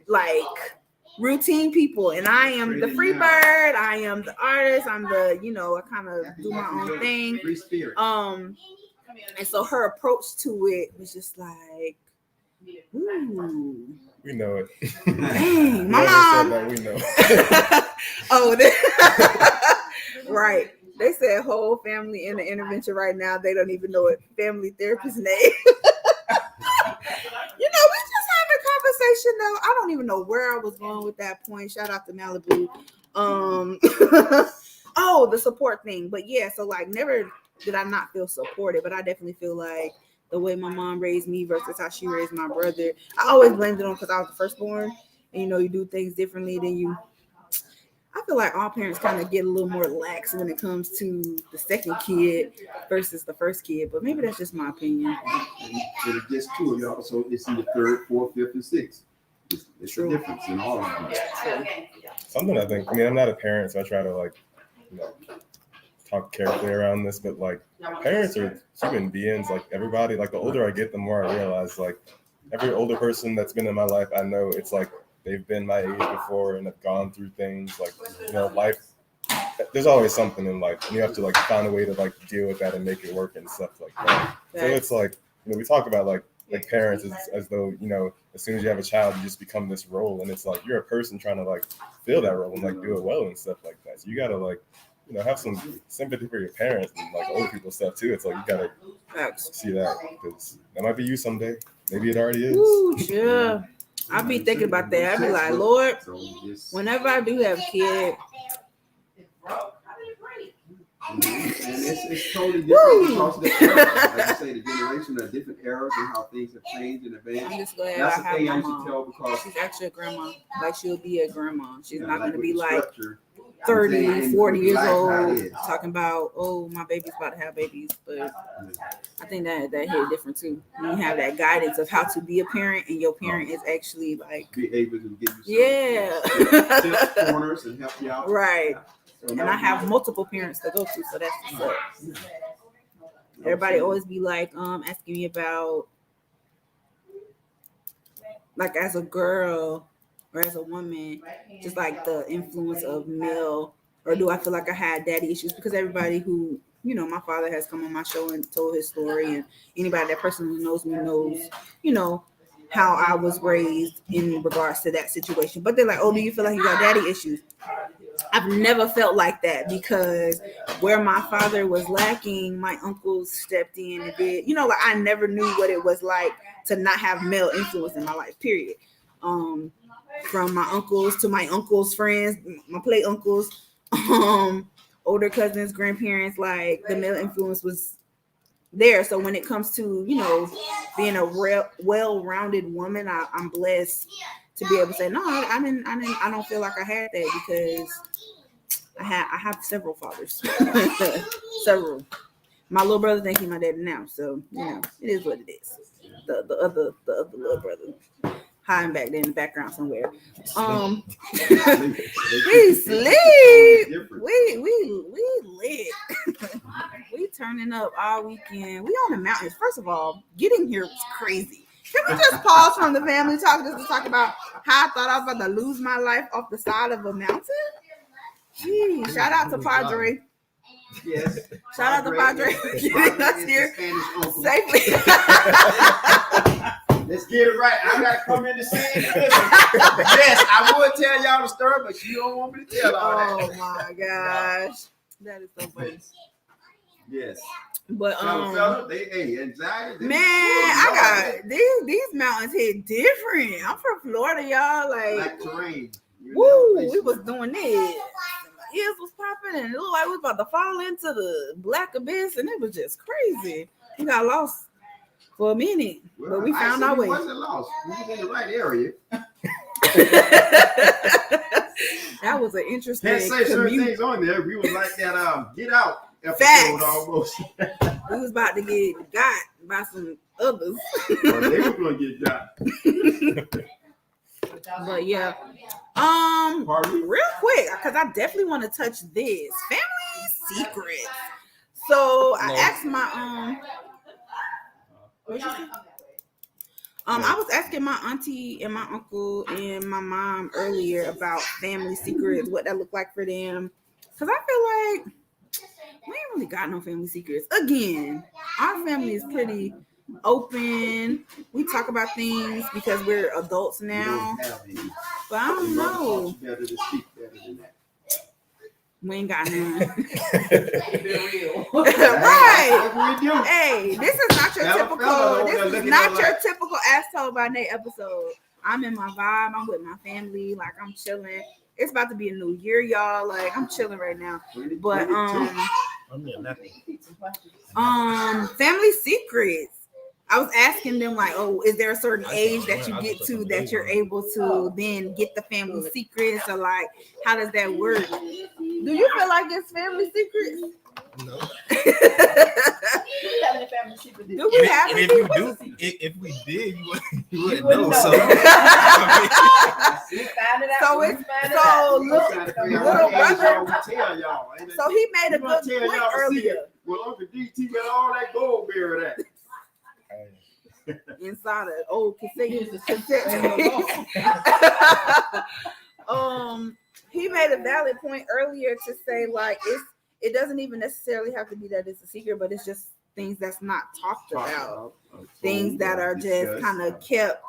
like routine people, and I am the free bird, I am the artist, I'm the, I kind of do my own thing. Free spirit. And so her approach to it was just like, ooh. We know it. Dang, my Whoever mom. said that, we know. Right. They said whole family in the intervention right now. They don't even know what family therapist's name. We just had a conversation though. I don't even know where I was going with that point. Shout out to Malibu. The support thing. But yeah, so like never did I not feel supported, but I definitely feel like the way my mom raised me versus how she raised my brother, I always blamed it on because I was the firstborn, and you do things differently than you. I feel like all parents kind of get a little more lax when it comes to the second kid versus the first kid, but maybe that's just my opinion. And it gets two of y'all, so it's in the third, fourth, fifth, and sixth. It's True. a difference in all of them. Something I think, I'm not a parent, so I try to talk carefully around this, but parents are human beings, like everybody. Like the older I get, the more I realize, like every older person that's been in my life, I know it's like they've been my age before and have gone through things life. There's always something in life, and you have to find a way to deal with that and make it work and stuff like that. So it's we talk about parents as though as soon as you have a child, you just become this role, and it's you're a person trying to fill that role and do it well and stuff like that. So you gotta have some sympathy for your parents and old people stuff too. It's you gotta see that, because that might be you someday. Maybe it already is. Ooh, yeah. I be thinking about that. I be like, Lord, So just, whenever I do have a kid, and it's totally different because of the era. Like you say, the generation of different eras and how things have changed and I'm advanced. just glad That's I the have thing my I should mom. tell, because She's actually a grandma. She'll be a grandma. She's not going to with be the 30, structure, 40 years life how it old is. talking about, oh, my baby's about to have babies. But I think that hit different too. You have that guidance of how to be a parent, and your parent is actually be able to give you some tips, corners, and help you out. right. So And I have multiple parents to go to, so that's what's up. Everybody always be like, asking me about, like, as a girl or as a woman, just like the influence of male, or do I feel like I had daddy issues? Because everybody who, my father has come on my show and told his story, and anybody that personally knows me knows, how I was raised in regards to that situation. But they're like, oh, do you feel like you got daddy issues? I've never felt like that, because where my father was lacking, my uncles stepped in and did, like I never knew what it was like to not have male influence in my life, period. From my uncles to my uncles' friends, my play uncles, older cousins, grandparents, like the male influence was there. So when it comes to, being a well-rounded woman, I'm blessed to be able to say, no, I don't feel like I had that, because I have several fathers. Several. My little brother think he's my daddy now, so it is what it is. The other little brother hiding back there in the background somewhere. We sleep. We lit. We turning up all weekend. We on the mountains. First of all, getting here was crazy. Can we just pause from the family talk just to talk about how I thought I was about to lose my life off the side of a mountain? Gee, shout out to Padre. Yes. Shout out to Padre for getting us here safely. Let's get it right. I gotta come in to see it. Yes, I would tell y'all the story, but you don't want me to tell all that. Oh my gosh, that is so funny. Yes. But fella, anxiety. Man, I got these mountains hit different. I'm from Florida, y'all. Like terrain. Woo, we was doing this. My ears was popping, and it looked like we was about to fall into the black abyss, and it was just crazy. We got lost for a minute, but we found our way. We wasn't lost. We was in the right area. That was an interesting. Can't say certain things on there. We was like that. Get Out episode. Facts. Almost. We was about to get got by some others. They were gonna get got. But yeah, Pardon? real quick, because I definitely want to touch this family secrets. So I asked my I was asking my auntie and my uncle and my mom earlier about family secrets, what that looked like for them. Because I feel like we ain't really got no family secrets. Again, our family is pretty open. We talk about things because we're adults now. But I don't know. Better to speak better than that. We ain't got none. Real. Right. We do. Hey, this is not your Tell a typical. fella over This there is looking not at your like- typical Ask Told by Nate episode. I'm in my vibe. I'm with my family. Like I'm chilling. It's about to be a new year, y'all. Like I'm chilling right now. But family secrets. I was asking them like, oh, is there a certain age that you get to that you're able to then get the family secrets, or like how does that work? Do you feel like it's family secrets? No. Do we have And it? if you do, if we did, you wouldn't know. know. So, We found it out. So We it's found it out. little brother. Tell y'all. So he made a good point earlier. Well, Uncle DT got all that gold buried at. Inside an old cassette. He made a valid point earlier to say like it doesn't even necessarily have to be that it's a secret, but it's just things that's not talked about, things that are just kind of kept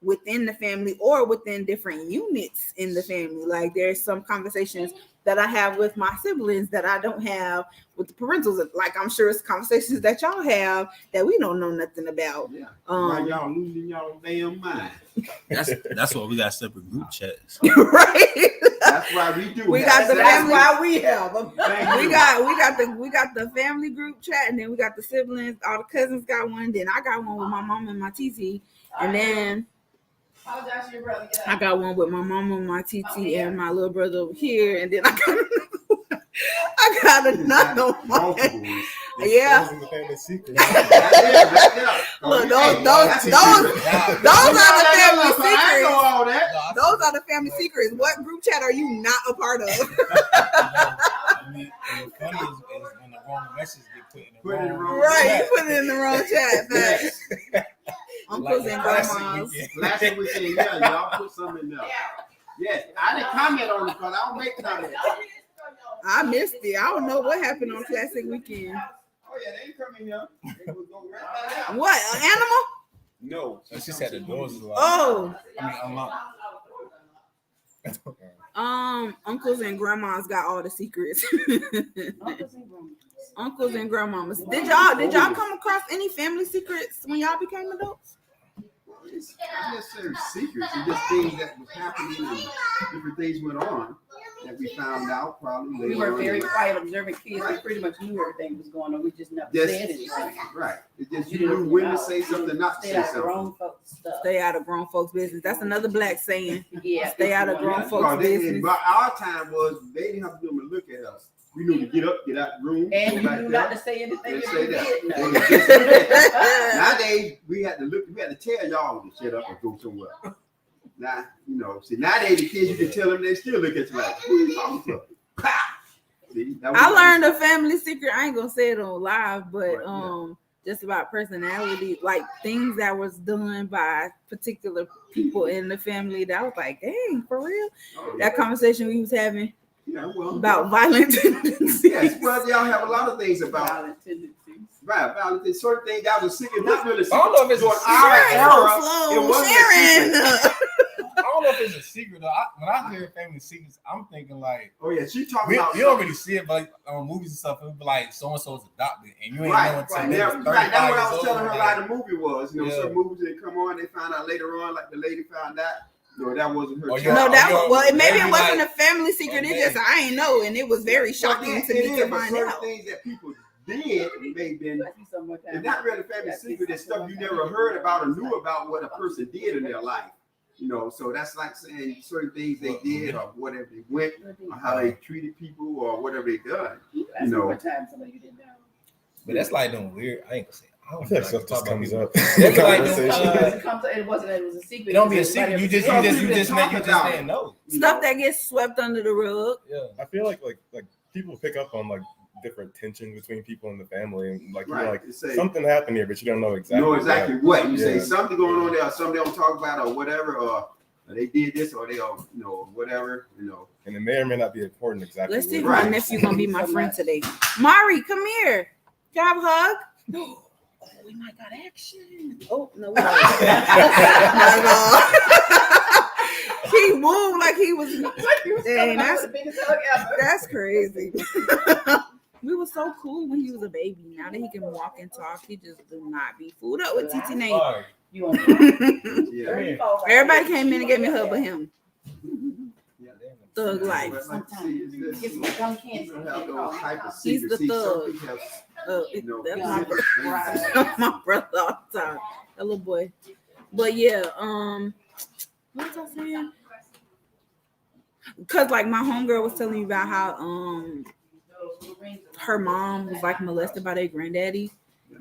within the family or within different units in the family. Like there's some conversations that I have with my siblings that I don't have with the parentals. Like I'm sure it's conversations that y'all have that we don't know nothing about. Yeah. Why y'all losing y'all damn mind? that's why we got separate group chats. Right. That's why we do. We got the That's family. why we have them. We got the family group chat, and then we got the siblings. All the cousins got one. Then I got one with my mom and my TT, and then I got one with my mom and my TT and my little brother over here, and then I got I got another one. Multiple. Yeah. Exposing the family secret. Right there. Look, Hey, those that's a those secret. those are the I family know secrets. all that. Those are the family secrets. What group chat are you not a part of? I mean, and the funny is when the wrong message get put in the Put in the wrong. wrong Right, chat. you put it in the wrong chat. Yes. Uncles Like and the classic grandmas. weekend. Last week we said, yeah, y'all put something in there. Yes, I didn't comment on it because I don't make comments. I missed it. I don't know what happened on Classic Weekend. Oh yeah, they ain't coming here. They would go right back out. What? An animal? No. So she said the doors is locked. Oh, I mean, unlocked. uncles and grandmas got all the secrets. Uncles and grandmamas. Did y'all come across any family secrets when y'all became adults? It's not necessarily secrets. It's just things that was happening and different things went on that we found out probably later We were on. very quiet, observant kids. We pretty much knew everything was going on. We just never Yes. said anything. Right. It's just you knew when to say something, not to Stay say out of something. grown folks stuff. Stay out of grown folks' business. That's another black saying. Yeah. Stay out of grown Yeah, folks' because business. but our time was they didn't have to do to look at us. We knew to get up, get out the room, And go you back knew there. not to say anything and if say you that. did They know. was just look at that. Nowadays we had to look. We had to tell y'all to shut up or go somewhere. Now see nowadays the kids you can tell them they still look at you like who you talking to? Pow! See, that was I learned a family secret. I ain't gonna say it on live, but Right, yeah. just about personality, like things that was done by particular people in the family. That was like, dang, for real. Oh, yeah. That conversation we was having Yeah, well, about violent tendencies. yes, well, y'all have a lot of things about Violent tendencies. violent. Certain things that was secret, not really secret. I don't know if it's a During secret. our Sharon, era, so it slow. wasn't a Sharon. secret. I don't know if it's a secret though. When I hear family secrets, I'm thinking like Oh yeah, she talking we about don't really see it, but on movies and stuff, it'll be like so and so is adopted, and you ain't right, know until right. they Yeah, was right. 35 That's what I years was old. telling her like, why the movie was. Yeah. Some movies that come on, they found out later on, like the lady found out. No, that wasn't her. Oh, child. yeah. No, that Yo, well, maybe maybe it wasn't like- a family secret. It just I ain't know, and it was very shocking Well, to me to but find certain out. things that people did may have been. I see some more time. It's not really family secret. It's stuff you never heard about or knew about what a person did in their life. So that's like saying certain things they did or whatever they went or how they treated people or whatever they done. That's more time somebody you didn't know. But that's like them weird. I ain't gonna say. I I don't feel like like stuff to just talk about comes people. up. It's like Conversation. It comes. It wasn't. It was a secret. It don't be a because secret. You everybody just else Well, we didn't know. Stuff that gets swept under the rug. Yeah. I feel like people pick up on like different tension between people in the family, and like Right. you're like You say, something happened here, but you don't know exactly. know exactly what. You say Yeah. something going on there, or something they don't talk about or whatever, or they did this or they whatever. And it may or may not be important exactly. Let's see if what it my is. nephew gonna be my friend today. Mari, come here. Can I have a hug? Oh, we might got action. Oh no, we don't. Not at all. He moved like he was. Dang, That's the biggest hug ever. that's crazy. We were so cool when he was a baby. Now that he can walk and talk, he just do not be fooled up with TT Nate. Sorry. You want Yeah. Everybody came in and gave me a hug but him. Yeah. Thug life. But like, see, it's Get this- some gum candy. you don't have those type of He's secrets. the See, some thug. people have, That's Yeah. my brother. Right. My brother all the time. That little boy. But yeah, what was I saying? Cause like my homegirl was telling me about how her mom was like molested by their granddaddy,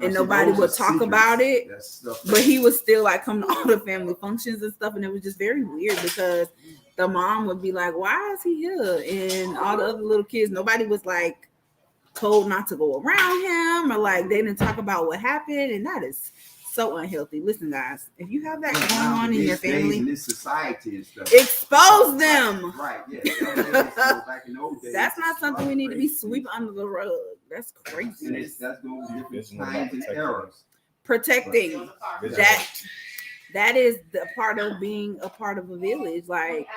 and nobody would talk about it. That's stuff. But he was still like coming to all the family functions and stuff, and it was just very weird because the mom would be like, "Why is he here?" And all the other little kids, nobody was like told not to go around him, or like they didn't talk about what happened, and that is so unhealthy. Listen, guys, if you have that going on in your These days family, in this society and stuff. expose them. Right. Yeah. Back in those days, That's not something we need to be crazy. sweeping under the rug. That's And crazy. that's those different Vision times about and protecting. errors. Protecting. Vigilant. That is the part of being a part of a village. Like,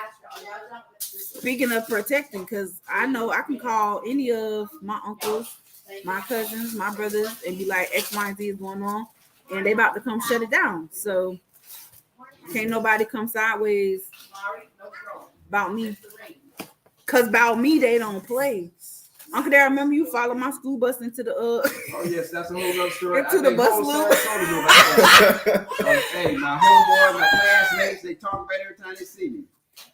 speaking of protecting, because I know I can call any of my uncles, my cousins, my brothers, and be like, X, Y, and Z is going on, and they about to come shut it down. So can't nobody come sideways about me. Cause about me, they don't play. Uncle Dad, remember you followed my school bus into the Oh yes, that's a whole other story. Into I the think bus whole loop. Sarasota know about that. Hey, my homeboys, my classmates, they talk about it every time they see me.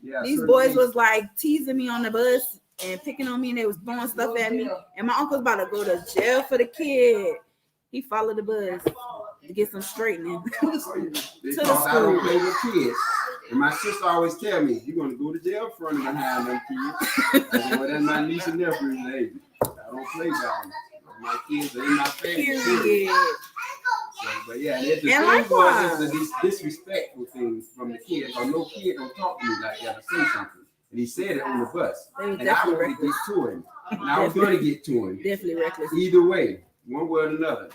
Yeah, These certain boys things. was like teasing me on the bus, and picking on me, and they was throwing stuff at me. And my uncle's about to go to jail for the kid. He followed the bus to get some straightening. They To the thought I don't school. play with kids. And my sister always tell me, you're going to go to jail for running behind them kids. I said, well, that's my niece and nephew, baby. I don't play with them. My kids are in my family. Period. So, but yeah, the And thing likewise. was the disrespectful thing from the kids. Or no kid don't talk to me like that or say something. And he said it on the bus. They was And I definitely wanted to reckless. get to him. And I was going to get to him. Definitely reckless. Either way, one way or another.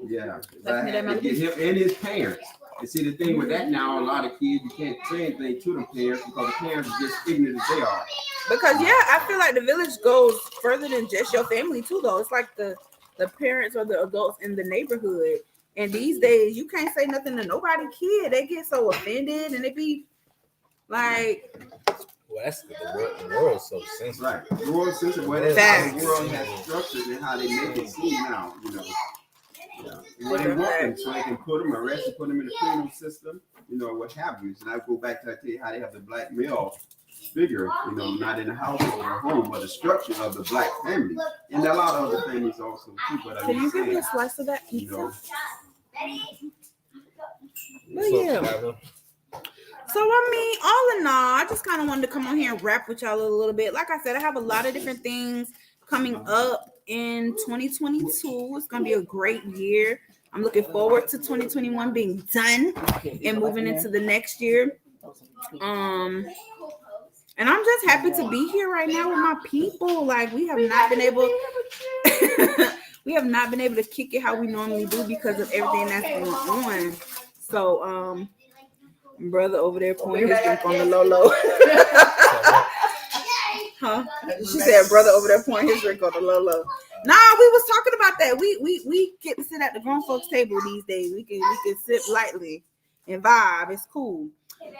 Yeah. That's I me, had that to get him and his parents. And see, the thing with that now, a lot of kids, you can't say anything to the parents because the parents are just ignorant as they are. Because yeah, I feel like the village goes further than just your family too, though. It's like the parents or the adults in the neighborhood. And these days, you can't say nothing to nobody kid. They get so offended, and they be like, Well, that's the world's so sensitive. Right. The world system, well, that's how Facts. the world has structured and how they make it seem now, you know. Yeah. And what they want them, so they can put them, arrest and put them in the criminal system, you know, what have you. And I go back to tell you how they have the black male figure, you know, not in the household or home, but the structure of the black family. And a lot of other families also too, but can you give me a saying, slice of that you pizza? know, But yeah. So I mean, all in all, I just kind of wanted to come on here and rap with y'all a little bit. Like I said, I have a lot of different things coming up in 2022. It's gonna be a great year. I'm looking forward to 2021 being done and moving into the next year. And I'm just happy to be here right now with my people. Like we have not been able to kick it how we normally do because of everything that's going on. So brother over there pouring his drink on the low. Huh? She said brother over there pouring his drink on the low. Nah, we was talking about that. We get to sit at the grown folks table these days. We can sip lightly and vibe. It's cool.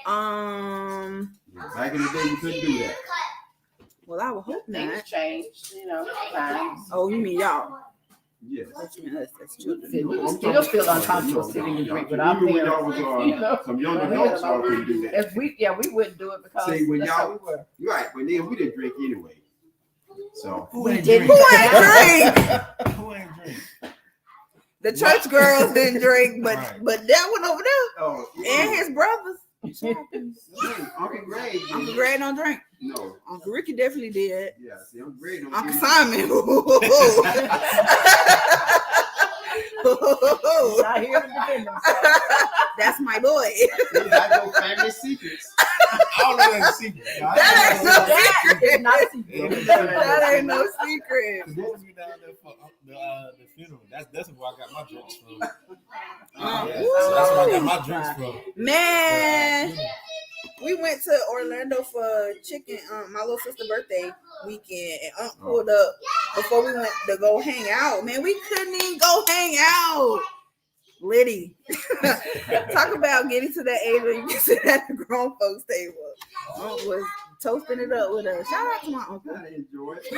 back in the day, you couldn't do that. Well, I would hope Things not. change, you know, times. Oh, you mean y'all? Yes. What you mean us as children? Still feel uncomfortable sitting and drink with our Even when y'all parents. was You know? some young adults, y'all couldn't do that. If we wouldn't do it because See, when that's how y'all- we were. Right, but then we didn't drink anyway. So Who ain't didn't. Who ain't drink? Who ain't drink? The church girls didn't drink, but Right. but that one over there oh, and his brothers. Uncle Greg. Uncle Greg don't drink. No. Uncle Ricky definitely did. Yeah, see, Uncle Greg don't Uncle drink. Simon. Not here to defend themselves. That's my boy. I know family secrets. I don't know that secret. That ain't no secret. Not a secret. That ain't no secret. What was we down there for the funeral? That's where I got my drinks from. Woo. So that's where I got my drinks from. Man, we went to Orlando for my little sister's birthday weekend, and Aunt pulled up before we went to go hang out. Man, we couldn't even go hang out. Liddy, talk about getting to that age where you can sit at the grown folks table. Aunt was toasting it up with us. Shout out to my uncle. I enjoy it.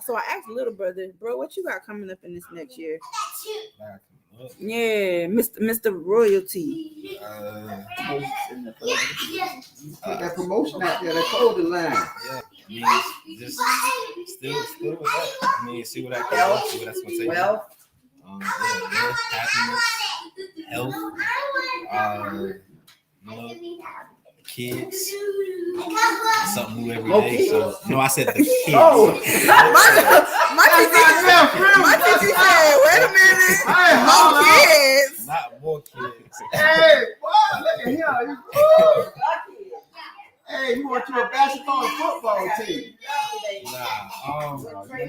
So I asked little brother, bro, what you got coming up in this next year? Back up. Yeah, Mr. Royalty. Put that promotion out there, that clothing line. Yeah, I mean, just still with that. I mean, see what that can do, see what that's gonna take. Well, Yeah, happiness, health, you know, kids, something new every day. So, no, I said the kids. oh, My teacher said, wait a minute, Hey, no hold on. kids. Not more kids. Hey, boy, look at him. Woo. Hey, you want your basketball and football team?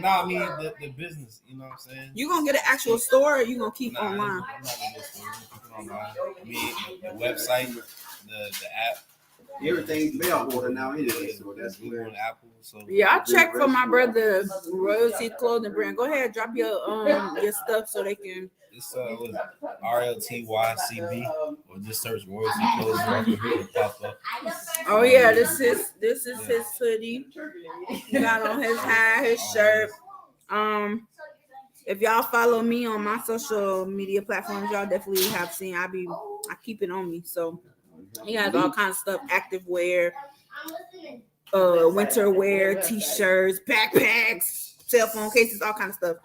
Nah, I mean the business. You know what I'm saying? You gonna get an actual store or you gonna keep online? I'm not gonna just keep it online. I mean, the website, the app. Everything's mail order now anyway, so that's we where. on Apple. So Yeah, I checked for my brother Royalty Clothing Brand. Go ahead, drop your stuff so they can. it's what is it? RLTYCB, or just search Royalty Clothing Brand. It'll pop up. Oh yeah, this is his hoodie. He got on his hat, his shirt. If y'all follow me on my social media platforms, y'all definitely have seen I keep it on me. So he has all kinds of stuff, active wear, winter wear, t-shirts, backpacks, cell phone cases, all kind of stuff.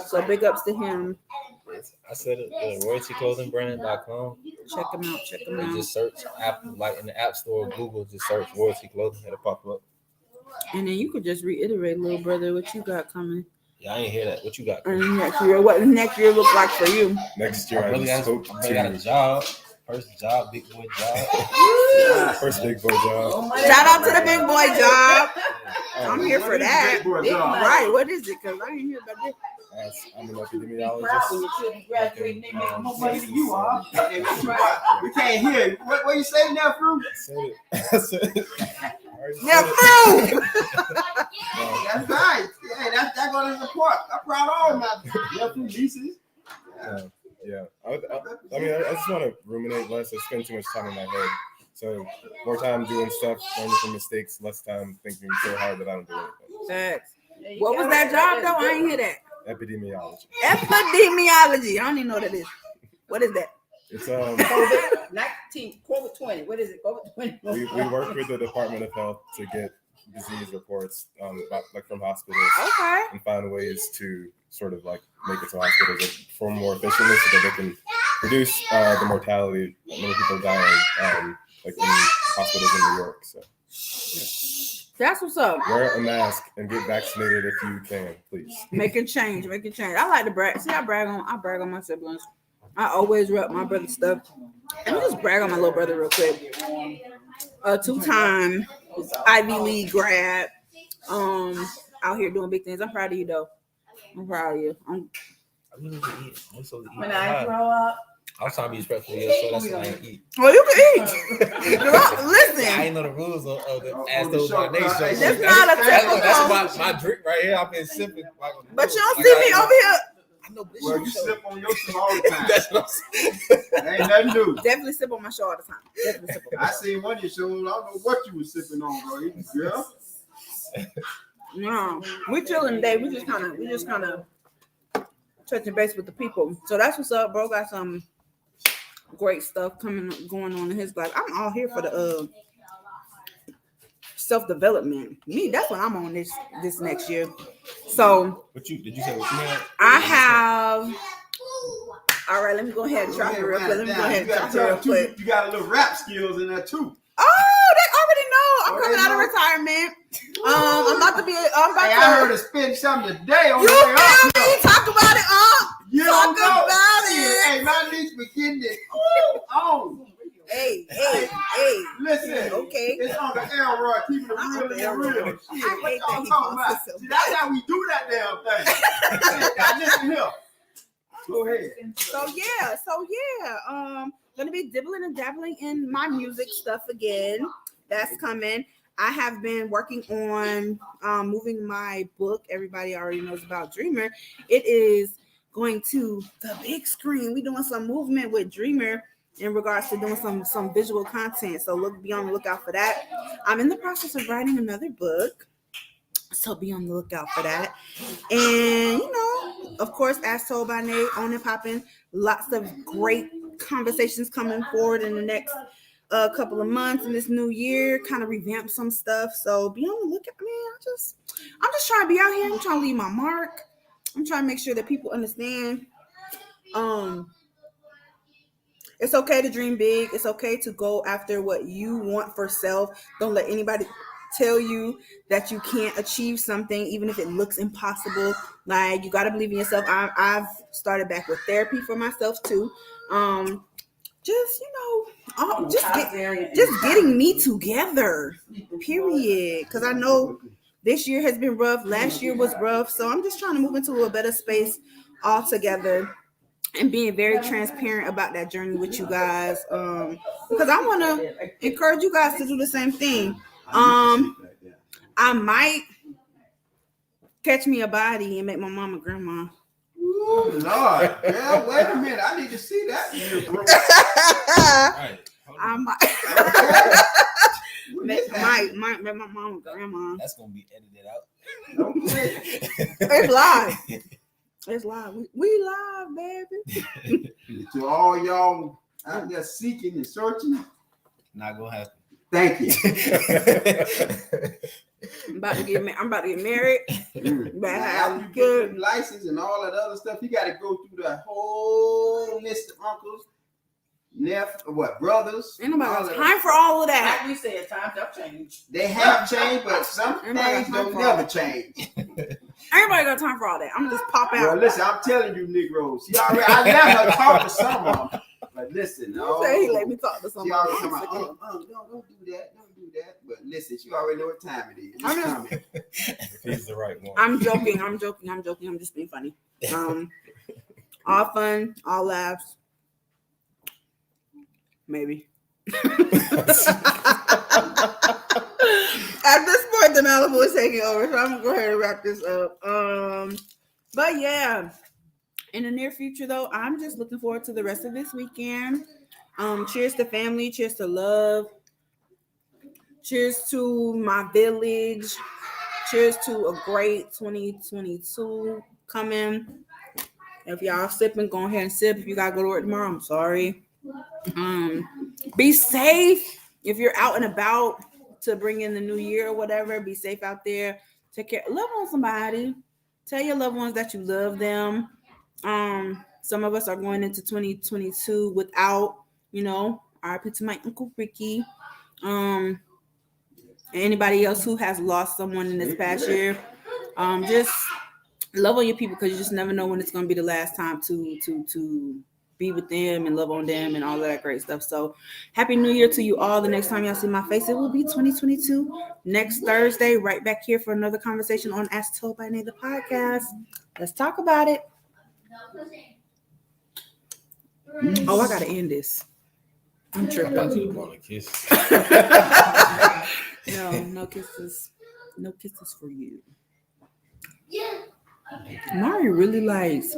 So big ups to him. I said it, royaltyclothingbrand.com. Check him out. Check him And out. just search Apple, like in the App Store, Google, just search Royalty Clothing. It'll pop up. And then you could just reiterate, little brother, what you got coming. Yeah, I ain't hear that. What you got? And next year, what does next year look like for you? Next year, I really just hope got a to job. First job, big boy job. first big boy job. Shout out to the big boy job. I'm Um, here for that. Big boy job. Right, what is it? Because I didn't hear about this. I'm an epidemiologist. We can't hear you. What you saying now, Fruit? I said it. Yeah, bro. That's right. Hey, that's going to support. I'm proud of all my nephew nieces. Yeah. I mean, I just want to ruminate less. I spend too much time in my head. So more time doing stuff, learning from mistakes, less time thinking so hard that I don't do anything. Facts. What was that job though? I ain't hear that. Epidemiology. Epidemiology. I don't even know what that is. What is that? It's COVID-20. What is it? COVID-20. we work with the Department of Health to get disease reports like from hospitals Okay. and find ways to sort of like make it to hospitals perform more efficiently so that they can reduce the mortality that many people dying like in hospitals in New York. So That's what's up. wear a mask and get vaccinated if you can, please. Making change. I like to brag. See, I brag on my siblings. I always rep my brother's stuff. Let me just brag on my little brother real quick. A 2-time Ivy League grad. Out here doing big things. I'm proud of you though. I'm proud of you. When I grow up, I was trying to be respectful, so that's why I ain't eat. Well, you can eat. Listen. I ain't know the rules of the Ask Those by Nate show. That's not a That's my drink right here. I've been sipping. But you don't see me over here. I know, Well, you sip on your shoe all the time. That's what I'm saying. Ain't nothing new. Definitely sip on my show all the time. Definitely sip on my I seen one of your shows. I don't know what you was sipping on, bro. Girl. No, we chilling today. We just kind of touching base with the people. So that's what's up, bro. Got some great stuff going on in his life. I'm all here for the self-development. Me, that's what I'm on this next year. So Did you say what you had? I have. All right, let me go ahead and drop it real quick. You got a little rap skills in there too. Oh, they already know. I'm coming out of retirement. I'm about to be. I heard her spend something today on You the way feel up. me? Talk about it, You Talk don't know. about it. Hey, my niece beginning it. Oh, Hey. listen. Okay. It's on the Elroy. Keep it real. Shit, I what hate y'all that he talking calls about? himself. See, that's how we do that damn thing. Now, listen here. Go ahead. So yeah. Gonna be dibbling and dabbling in my music stuff again. That's coming. I have been working on moving my book. Everybody already knows about Dreamer. It is going to the big screen. We're doing some movement with Dreamer in regards to doing some visual content. So be on the lookout for that. I'm in the process of writing another book. So be on the lookout for that. And, of course, as told by Nate, on and popping, lots of great conversations coming forward in the next couple of months in this new year, kind of revamp some stuff. So be on the lookout. I'm just trying to be out here. I'm trying to leave my mark. I'm trying to make sure that people understand. It's okay to dream big. It's okay to go after what you want for self. Don't let anybody tell you that you can't achieve something, even if it looks impossible. Like, you got to believe in yourself. I've started back with therapy for myself too. Just getting me together, period. Because I know this year has been rough. Last year was rough. So I'm just trying to move into a better space altogether and being very transparent about that journey with you guys. Because I want to encourage you guys to do the same thing. I might catch me a body and make my mama grandma. Ooh, Lord. Girl, wait a minute. I need to see that. Right. I might make my mama grandma. That's gonna be edited out. It's live. It's live. We live, baby. To all y'all out there seeking and searching, Not gonna happen. Thank you. I'm about to get married. Mm. Better Now, have after you good. get the license and all that other stuff, you got to go through the whole list of uncles, brothers. Ain't nobody all got of time for all of that. Like we said, times have changed. They have changed, but some Everybody things got time don't for never change. Everybody got time for all that. I'm gonna just pop Well, out. listen, I'm telling you, Negroes. I let her talk to some of them. But listen, You say he let me talk to she somebody. already I'm come sick out, of him. don't do that. But listen, she already know what time it is. It's I'm just- coming. If he's the right one. I'm joking. I'm just being funny. All fun, all laughs. Maybe. At this point, the Malibu is taking over, so I'm gonna go ahead and wrap this up. But yeah, in the near future, though, I'm just looking forward to the rest of this weekend. Cheers to family, cheers to love, cheers to my village, cheers to a great 2022 coming. If y'all sipping, go ahead and sip. If you gotta go to work tomorrow, I'm sorry. Be safe if you're out and about to bring in the new year or whatever. Be safe out there. Take care. Love on somebody. Tell your loved ones that you love them. Some of us are going into 2022 without, RIP to my Uncle Ricky. Anybody else who has lost someone in this past year. Just love on your people, because you just never know when it's going to be the last time to be with them and love on them and all of that great stuff. So happy new year to you all. The next time y'all see my face, it will be 2022 next Thursday, right back here for another conversation on As Told by Nay, the podcast. Let's talk about it. Oh, I gotta end this. I'm tripping. Want to kiss? No kisses for you. Mari really likes